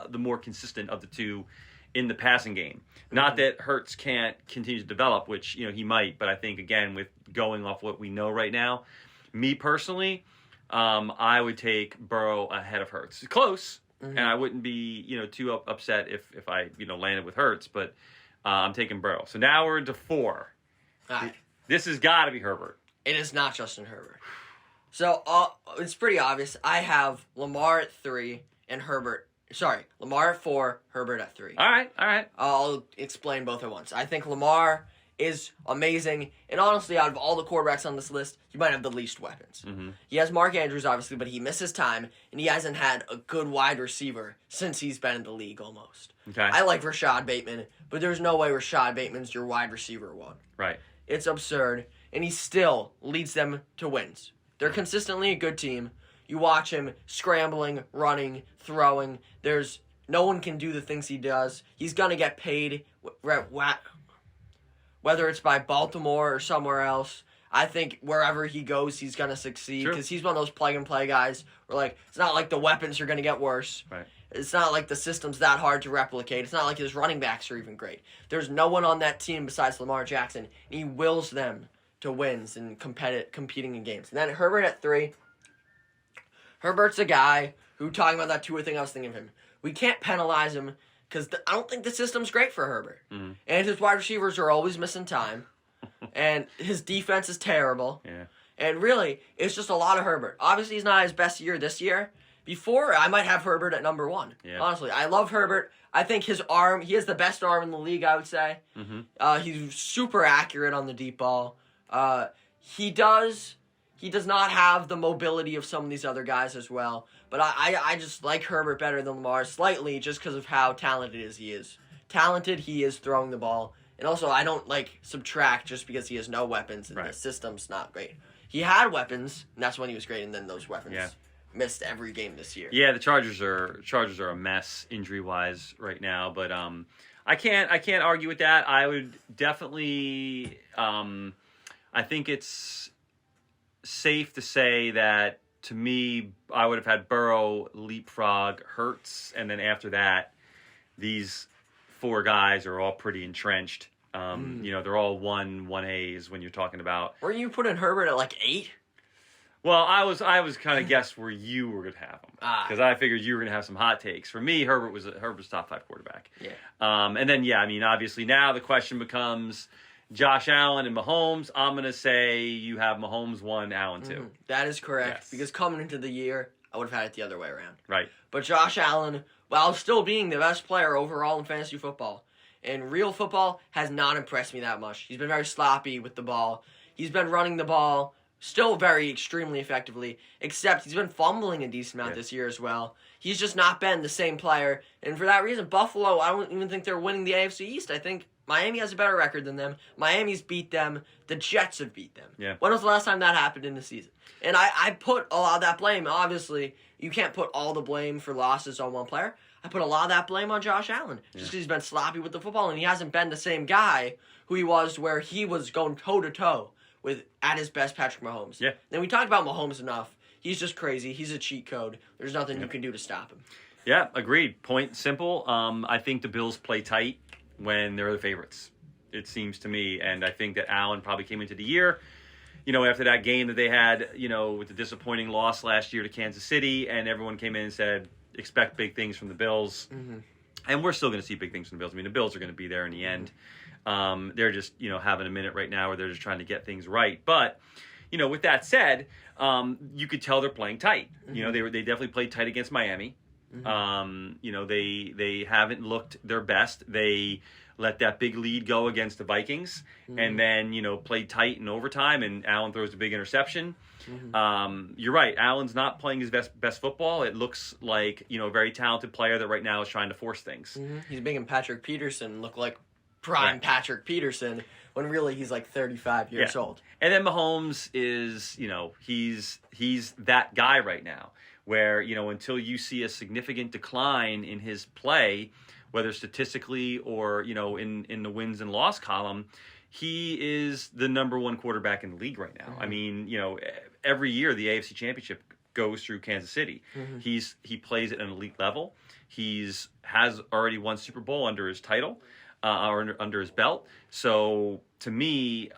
the more consistent of the two in the passing game. Not that Hurts can't continue to develop, which he might, but I think again with going off what we know right now, me personally, I would take Burrow ahead of Hurts. It's close. And I wouldn't be, too upset if I, landed with Hurts, but I'm taking Burrow. So now we're into 4. All right. This has got to be Herbert. It is not Justin Herbert. So it's pretty obvious. I have Lamar at 3 and Lamar at 4, Herbert at 3. All right. I'll explain both at once. I think Lamar is amazing. And honestly, out of all the quarterbacks on this list, he might have the least weapons. Mm-hmm. He has Mark Andrews, obviously, but he misses time, and he hasn't had a good wide receiver since he's been in the league almost. Okay. I like Rashad Bateman, but there's no way Rashad Bateman's your wide receiver one. Right. It's absurd, and he still leads them to wins. They're consistently a good team. You watch him scrambling, running, throwing. No one can do the things he does. He's going to get paid, whether it's by Baltimore or somewhere else. I think wherever he goes, he's going to succeed because he's one of those plug-and-play guys where, it's not like the weapons are going to get worse. Right. It's not like the system's that hard to replicate. It's not like his running backs are even great. There's no one on that team besides Lamar Jackson, and he wills them to wins and competing in games. And then Herbert at 3. Herbert's a guy who, talking about that Tua thing, I was thinking of him. We can't penalize him because I don't think the system's great for Herbert. Mm-hmm. And his wide receivers are always missing time. And his defense is terrible. Yeah. And really, it's just a lot of Herbert. Obviously, he's not his best year this year. Before, I might have Herbert at number 1. Yeah. Honestly, I love Herbert. I think his arm, he has the best arm in the league, I would say. Mm-hmm. He's super accurate on the deep ball. He does not have the mobility of some of these other guys as well. But I just like Herbert better than Lamar slightly just because of how talented he is. Talented he is throwing the ball. And also, I don't subtract just because he has no weapons and the system's not great. He had weapons, and that's when he was great, and then those weapons missed every game this year. Yeah, the Chargers are a mess injury-wise right now, but I can't argue with that. I would definitely I think it's safe to say that, to me, I would have had Burrow leapfrog Hurts, and then after that, these 4 guys are all pretty entrenched. They're all 1As when you're talking about. Weren't you putting Herbert at 8? Well, I was kind of guessed where you were going to have him because I figured you were going to have some hot takes. For me, Herbert's top 5 quarterback. Yeah. And then obviously now the question becomes Josh Allen and Mahomes. I'm going to say you have Mahomes 1, Allen 2. That is correct because coming into the year, I would have had it the other way around. Right. But Josh Allen, while still being the best player overall in fantasy football, in real football, has not impressed me that much. He's been very sloppy with the ball. He's been running the ball still extremely effectively, except he's been fumbling a decent amount this year as well. He's just not been the same player. And for that reason, Buffalo, I don't even think they're winning the AFC East. I think Miami has a better record than them. Miami's beat them. The Jets have beat them. Yeah. When was the last time that happened in the season? And I put a lot of that blame, obviously, you can't put all the blame for losses on one player. I put a lot of that blame on Josh Allen. Just because he's been sloppy with the football, and he hasn't been the same guy who he was where he was going toe-to-toe with, at his best, Patrick Mahomes. Yeah. Then we talked about Mahomes enough. He's just crazy. He's a cheat code. There's nothing you can do to stop him. Yeah, agreed. Point simple. I think the Bills play tight when they're the favorites, it seems to me. And I think that Allen probably came into the year, after that game that they had, with the disappointing loss last year to Kansas City, and everyone came in and said, expect big things from the Bills. Mm-hmm. And we're still going to see big things from the Bills. I mean, the Bills are going to be there in the end. They're just, having a minute right now where they're just trying to get things right. But, with that said, you could tell they're playing tight. Mm-hmm. They definitely played tight against Miami. Mm-hmm. They haven't looked their best. They let that big lead go against the Vikings, mm-hmm. and then, played tight in overtime, and Allen throws a big interception. Mm-hmm. You're right. Allen's not playing his best football. It looks like, a very talented player that right now is trying to force things. Mm-hmm. He's making Patrick Peterson look like prime Patrick Peterson when really he's 35 years old. And then Mahomes is, he's that guy right now where, until you see a significant decline in his play, whether statistically or, in the wins and loss column, he is the number 1 quarterback in the league right now. Mm-hmm. I mean, every year the AFC Championship goes through Kansas City. Mm-hmm. He plays at an elite level. Has already won Super Bowl under his title, or under his belt. So to me,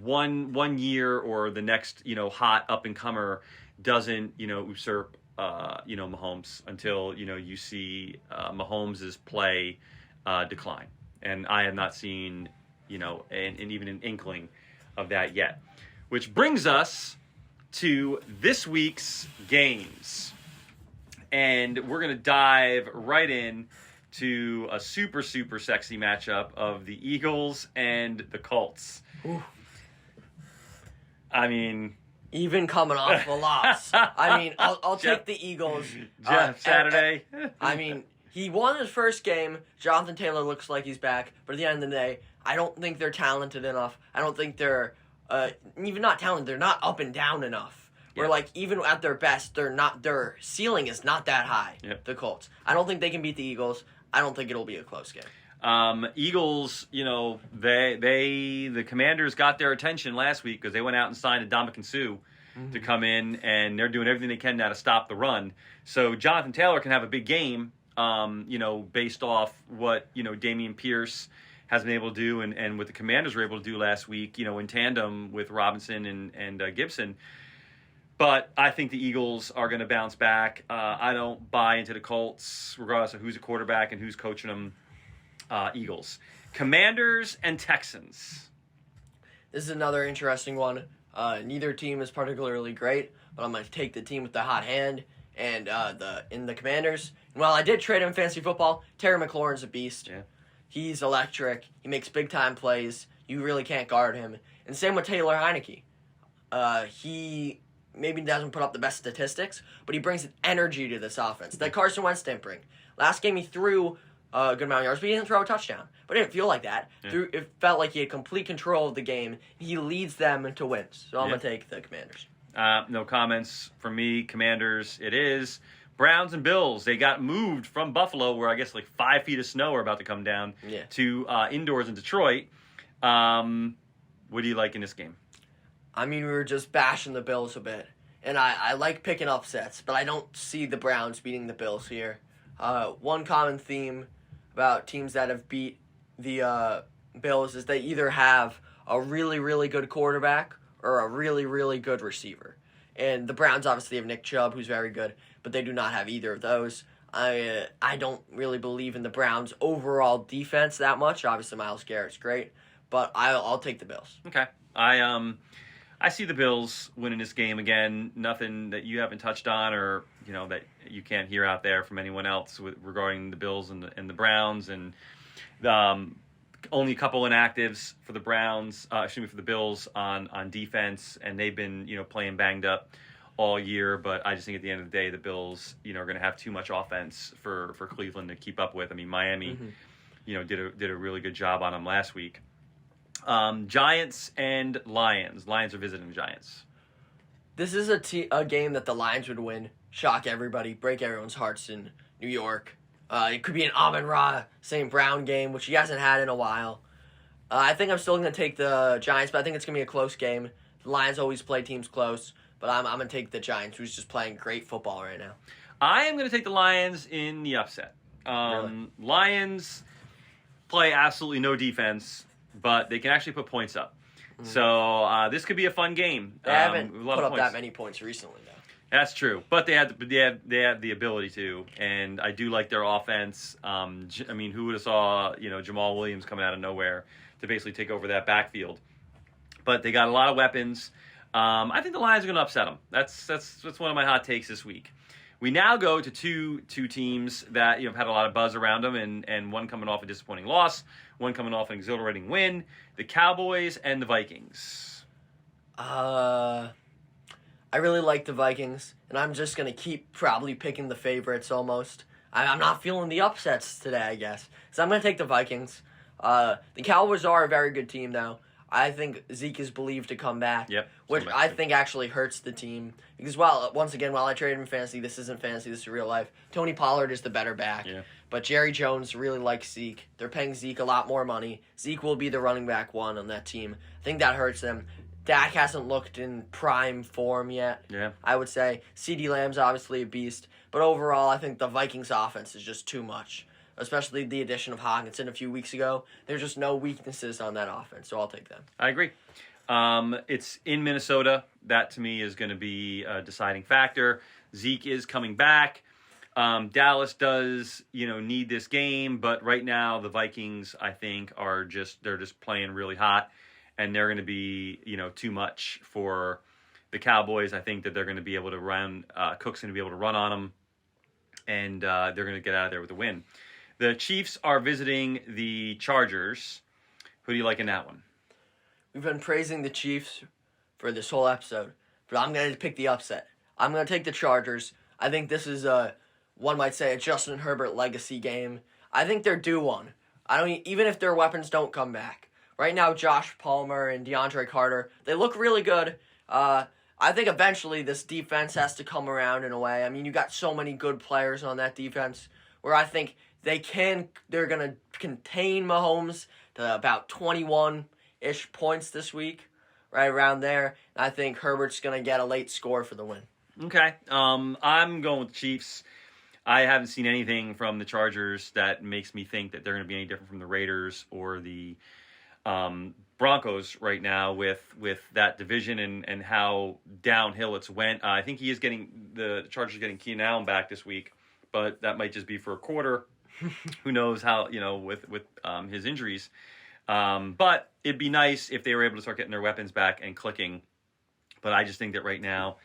one year or the next, hot up and comer doesn't, usurp Mahomes until, you see Mahomes' play decline. And I have not seen, and even an inkling of that yet. Which brings us to this week's games. And we're going to dive right in to a super, super sexy matchup of the Eagles and the Colts. Ooh. I mean... Even coming off a loss. I mean, I'll take the Eagles. Jeff Saturday. I mean, he won his first game. Jonathan Taylor looks like he's back. But at the end of the day, I don't think they're talented enough. I don't think they're, even not talented, they're not up and down enough. Where, like, even at their best, their ceiling is not that high, the Colts. I don't think they can beat the Eagles. I don't think it'll be a close game. Eagles, the Commanders got their attention last week because they went out and signed Ndamukong Suh to come in, and they're doing everything they can now to stop the run. So Jonathan Taylor can have a big game, based off what, Dameon Pierce has been able to do and what the Commanders were able to do last week, in tandem with Robinson and Gibson. But I think the Eagles are going to bounce back. I don't buy into the Colts, regardless of who's a quarterback and who's coaching them. Eagles. Commanders and Texans. This is another interesting one. Neither team is particularly great, but I'm going to take the team with the hot hand and the Commanders. And while I did trade him in fantasy football, Terry McLaurin's a beast. Yeah. He's electric. He makes big-time plays. You really can't guard him. And same with Taylor Heineke. He maybe doesn't put up the best statistics, but he brings an energy to this offense that Carson Wentz didn't bring. Last game he threw a good amount of yards, but he didn't throw a touchdown. But it didn't feel like that. Yeah. It felt like he had complete control of the game. He leads them to wins. So I'm going to take the Commanders. No comments from me. Commanders, it is. Browns and Bills, they got moved from Buffalo, where I guess like 5 feet of snow are about to come down, to indoors in Detroit. What do you like in this game? I mean, we were just bashing the Bills a bit. And I like picking upsets, but I don't see the Browns beating the Bills here. One common theme about teams that have beat the Bills is they either have a really, really good quarterback or a really, really good receiver. And the Browns obviously have Nick Chubb, who's very good, but they do not have either of those. I don't really believe in the Browns' overall defense that much. Obviously, Myles Garrett's great, but I'll take the Bills. Okay. I see the Bills winning this game again. Nothing that you haven't touched on or, that you can't hear out there from anyone else regarding the Bills and the Browns. And only a couple inactives for the for the Bills on defense. And they've been, playing banged up all year. But I just think at the end of the day, the Bills, are going to have too much offense for Cleveland to keep up with. I mean, Miami, did a really good job on them last week. Giants and Lions. Lions are visiting the Giants. This is a game that the Lions would win. Shock everybody. Break everyone's hearts in New York. It could be an Amon-Ra St. Brown game, which he hasn't had in a while. I think I'm still going to take the Giants, but I think it's going to be a close game. The Lions always play teams close, but I'm going to take the Giants, who's just playing great football right now. I am going to take the Lions in the upset. Really? Lions play absolutely no defense, but they can actually put points up. So this could be a fun game. They haven't put up that many points recently, though. That's true, but they had the ability to, and I do like their offense. I mean, who would have saw Jamal Williams coming out of nowhere to basically take over that backfield? But they got a lot of weapons. I think the Lions are going to upset them. That's one of my hot takes this week. We now go to two teams that have had a lot of buzz around them, and one coming off a disappointing loss, one coming off an exhilarating win. The Cowboys and the Vikings. I really like the Vikings, and I'm just going to keep probably picking the favorites almost. I'm not feeling the upsets today, I guess. So I'm going to take the Vikings. The Cowboys are a very good team, though. I think Zeke is believed to come back, which I think actually hurts the team. Because, once again, while I traded him in fantasy, this isn't fantasy, this is real life. Tony Pollard is the better back. Yeah. But Jerry Jones really likes Zeke. They're paying Zeke a lot more money. Zeke will be the running back one on that team. I think that hurts them. Dak hasn't looked in prime form yet, I would say. CeeDee Lamb's obviously a beast. But overall, I think the Vikings offense is just too much. Especially the addition of Hockenson a few weeks ago. There's just no weaknesses on that offense, so I'll take them. I agree. It's in Minnesota. That, to me, is going to be a deciding factor. Zeke is coming back. Dallas does, need this game, but right now the Vikings, I think, they're just playing really hot, and they're going to be, too much for the Cowboys. I think that they're going to be able to run. Cook's going to be able to run on them, and they're going to get out of there with a win. The Chiefs are visiting the Chargers. Who do you like in that one? We've been praising the Chiefs for this whole episode, but I'm going to pick the upset. I'm going to take the Chargers. I think this is one might say a Justin Herbert legacy game. I think they're due one. Even if their weapons don't come back. Right now, Josh Palmer and DeAndre Carter, they look really good. I think eventually this defense has to come around in a way. I mean, you got so many good players on that defense where I think they're going to contain Mahomes to about 21-ish points this week, right around there. And I think Herbert's going to get a late score for the win. Okay. I'm going with the Chiefs. I haven't seen anything from the Chargers that makes me think that they're going to be any different from the Raiders or the Broncos right now with that division and how downhill it's went. I think the Chargers are getting Keenan Allen back this week, but that might just be for a quarter. Who knows how, with his injuries. But it'd be nice if they were able to start getting their weapons back and clicking. But I just think that right now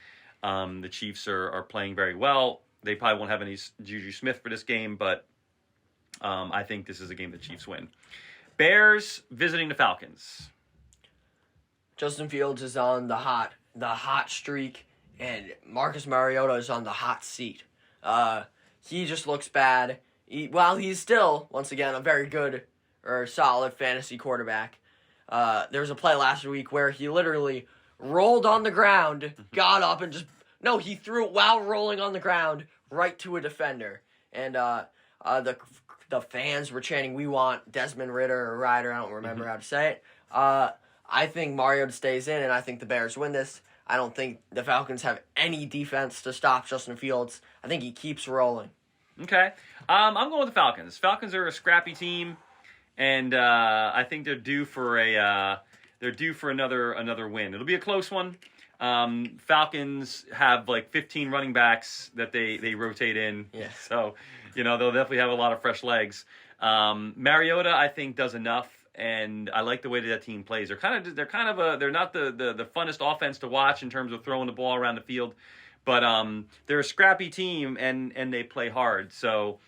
the Chiefs are playing very well. They probably won't have any Juju Smith for this game, but I think this is a game the Chiefs win. Bears visiting the Falcons. Justin Fields is on the hot streak, and Marcus Mariota is on the hot seat. He just looks bad. While he's still, once again, a very good or solid fantasy quarterback. There was a play last week where he literally rolled on the ground, got up, and he threw it while rolling on the ground right to a defender. And the fans were chanting, "We want Desmond Ritter or Ryder." I don't remember how to say it. I think Mariota stays in, and I think the Bears win this. I don't think the Falcons have any defense to stop Justin Fields. I think he keeps rolling. Okay. I'm going with the Falcons. Falcons are a scrappy team, and I think they're due for another win. It'll be a close one. Falcons have like 15 running backs that they rotate in. Yeah. So, they'll definitely have a lot of fresh legs. Mariota, I think, does enough, and I like the way that team plays. They're not the funnest offense to watch in terms of throwing the ball around the field, but they're a scrappy team and they play hard. So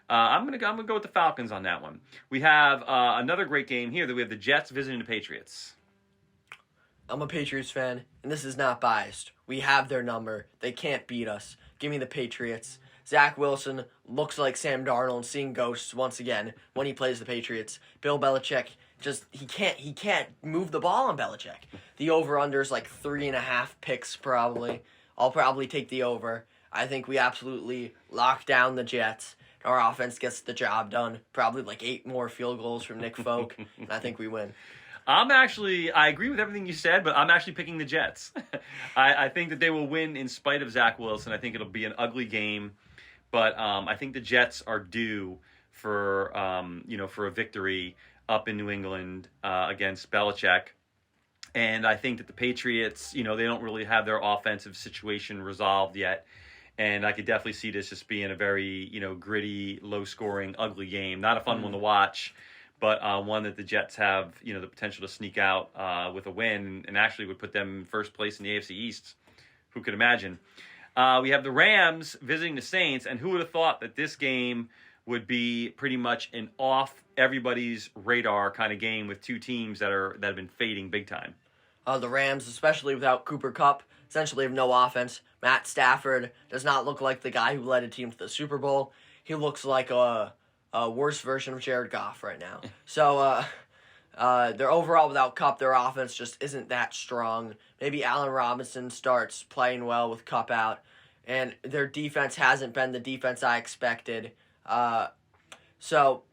I'm gonna go with the Falcons on that one. We have another great game here. That we have the Jets visiting the Patriots. I'm a Patriots fan, and this is not biased. We have their number. They can't beat us. Give me the Patriots. Zach Wilson looks like Sam Darnold seeing ghosts once again when he plays the Patriots. Bill Belichick he can't move the ball on Belichick. The over-under is like 3.5 picks probably. I'll probably take the over. I think we absolutely lock down the Jets. Our offense gets the job done. Probably like 8 more field goals from Nick Folk, and I think we win. I agree with everything you said, but I'm actually picking the Jets. I think that they will win in spite of Zach Wilson. I think it'll be an ugly game, but I think the Jets are due for a victory up in New England against Belichick. And I think that the Patriots, they don't really have their offensive situation resolved yet. And I could definitely see this just being a very, gritty, low-scoring, ugly game. Not a fun one to watch, but one that the Jets have, the potential to sneak out with a win and actually would put them in first place in the AFC East. Who could imagine? We have the Rams visiting the Saints, and who would have thought that this game would be pretty much an off everybody's radar kind of game with two teams that have been fading big time. The Rams, especially without Cooper Kupp, essentially have no offense. Matt Stafford does not look like the guy who led a team to the Super Bowl. He looks like a worse version of Jared Goff right now. So they're overall without Kupp, their offense just isn't that strong. Maybe Allen Robinson starts playing well with Kupp out, and their defense hasn't been the defense I expected. So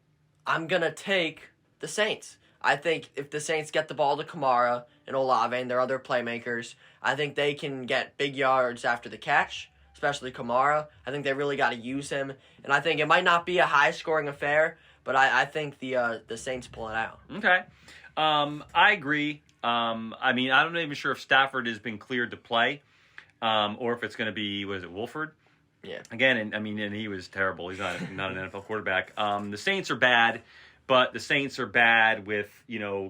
I'm going to take the Saints. I think if the Saints get the ball to Kamara and Olave and their other playmakers, I think they can get big yards after the catch, especially Kamara. I think they really got to use him. And I think it might not be a high-scoring affair, but I think the Saints pull it out. Okay. I agree. I'm not even sure if Stafford has been cleared to play or if it's going to be, Wolford? Yeah. Again, and he was terrible. He's not an NFL quarterback. The Saints are bad, but the Saints are bad with,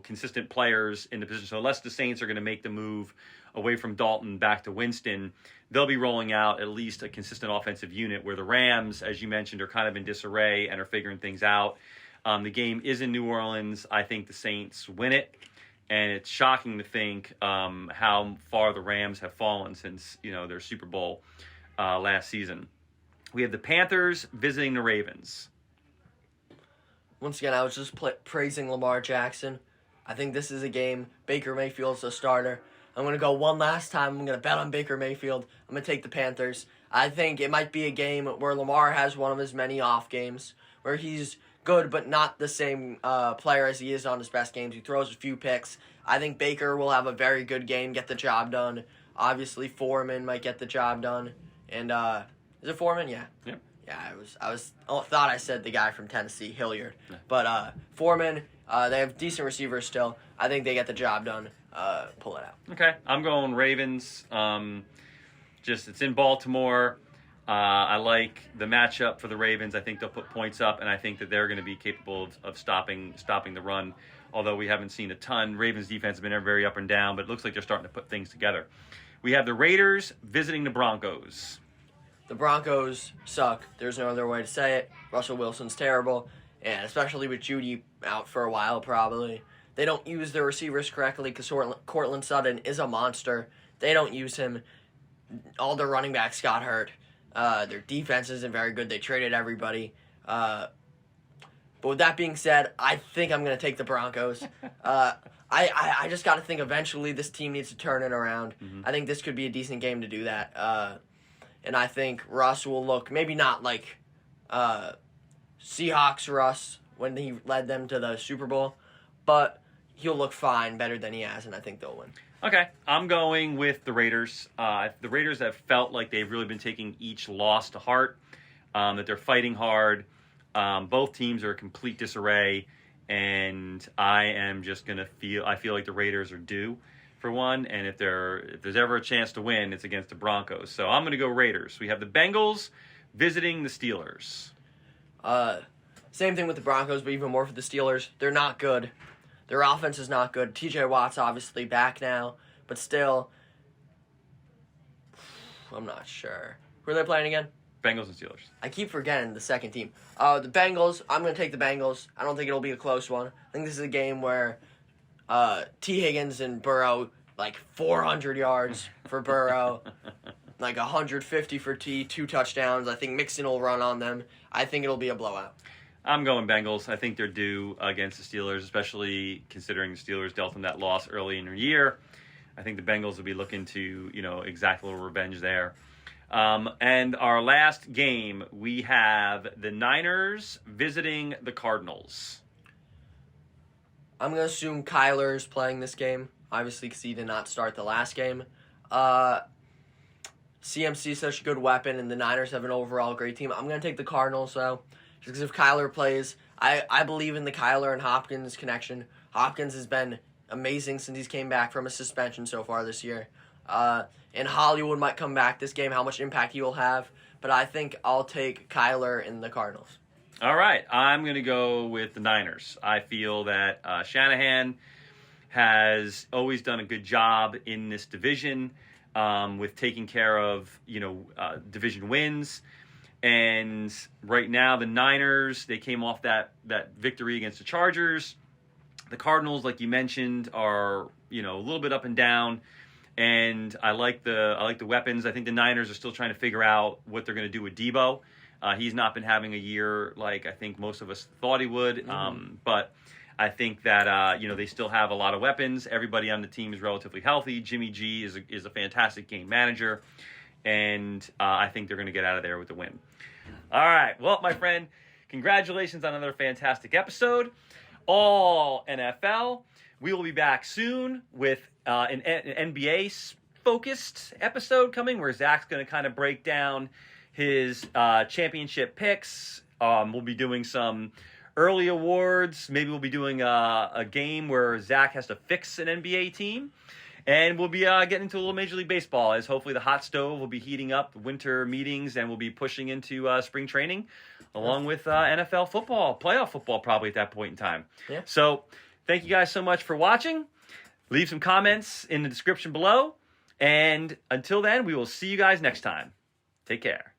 consistent players in the position. So unless the Saints are going to make the move away from Dalton back to Winston, they'll be rolling out at least a consistent offensive unit, where the Rams, as you mentioned, are kind of in disarray and are figuring things out. The game is in New Orleans. I think the Saints win it. And it's shocking to think how far the Rams have fallen since, their Super Bowl last season. We have the Panthers visiting the Ravens. Once again, I was just praising Lamar Jackson. I think this is a game. Baker Mayfield's a starter. I'm going to go one last time. I'm going to bet on Baker Mayfield. I'm going to take the Panthers. I think it might be a game where Lamar has one of his many off games, where he's good but not the same player as he is on his best games. He throws a few picks. I think Baker will have a very good game, get the job done. Obviously, Foreman might get the job done. And is it Foreman? Yeah. Yep. Yeah, thought I said the guy from Tennessee, Hilliard. Yeah. But Foreman, they have decent receivers still. I think they get the job done. Pull it out. Okay, I'm going Ravens. It's in Baltimore. I like the matchup for the Ravens. I think they'll put points up, and I think that they're going to be capable of stopping the run, although we haven't seen a ton. Ravens' defense has been very up and down, but it looks like they're starting to put things together. We have the Raiders visiting the Broncos. The Broncos suck. There's no other way to say it. Russell Wilson's terrible, and especially with Judy out for a while probably. They don't use their receivers correctly because Cortland Sutton is a monster. They don't use him. All their running backs got hurt. Their defense isn't very good. They traded everybody. But with that being said, I think I'm going to take the Broncos. I just got to think eventually this team needs to turn it around. Mm-hmm. I think this could be a decent game to do that. And I think Russ will look, maybe not like Seahawks Russ when he led them to the Super Bowl, but he'll look fine, better than he has, and I think they'll win. Okay, I'm going with the Raiders. The Raiders have felt like they've really been taking each loss to heart, that they're fighting hard. Both teams are in complete disarray, and I feel like the Raiders are due for one, and if there's ever a chance to win, it's against the Broncos. So I'm going to go Raiders. We have the Bengals visiting the Steelers. Same thing with the Broncos, but even more for the Steelers. They're not good. Their offense is not good. TJ Watt's obviously back now, but still, I'm not sure. Who are they playing again? Bengals and Steelers. I keep forgetting the second team. The Bengals, I'm going to take the Bengals. I don't think it'll be a close one. I think this is a game where T. Higgins and Burrow, 400 yards for Burrow, 150 for T, 2 touchdowns. I think Mixon will run on them. I think it'll be a blowout. I'm going Bengals. I think they're due against the Steelers, especially considering the Steelers dealt them that loss early in the year. I think the Bengals will be looking to, exact a little revenge there. And our last game, we have the Niners visiting the Cardinals. I'm going to assume Kyler's playing this game, obviously, because he did not start the last game. CMC is such a good weapon, and the Niners have an overall great team. I'm going to take the Cardinals, though, just because if Kyler plays, I believe in the Kyler and Hopkins connection. Hopkins has been amazing since he's came back from a suspension so far this year. And Hollywood might come back this game, how much impact he will have. But I think I'll take Kyler and the Cardinals. All right, I'm going to go with the Niners. I feel that Shanahan has always done a good job in this division with taking care of, division wins. And right now, the Niners, they came off that victory against the Chargers. The Cardinals, like you mentioned, are, a little bit up and down. And I like the weapons. I think the Niners are still trying to figure out what they're going to do with Debo. He's not been having a year like I think most of us thought he would. But I think that they still have a lot of weapons. Everybody on the team is relatively healthy. Jimmy G is a fantastic game manager, and I think they're going to get out of there with a win. All right. Well, my friend, congratulations on another fantastic episode. All NFL. We will be back soon with an NBA-focused episode coming where Zach's going to kind of break down his championship picks. We'll be doing some early awards. Maybe we'll be doing a game where Zach has to fix an NBA team. And we'll be getting into a little Major League Baseball as hopefully the hot stove will be heating up, the winter meetings, and we'll be pushing into spring training along with NFL football, playoff football probably at that point in time. Yeah. So thank you guys so much for watching. Leave some comments in the description below. And until then, we will see you guys next time. Take care.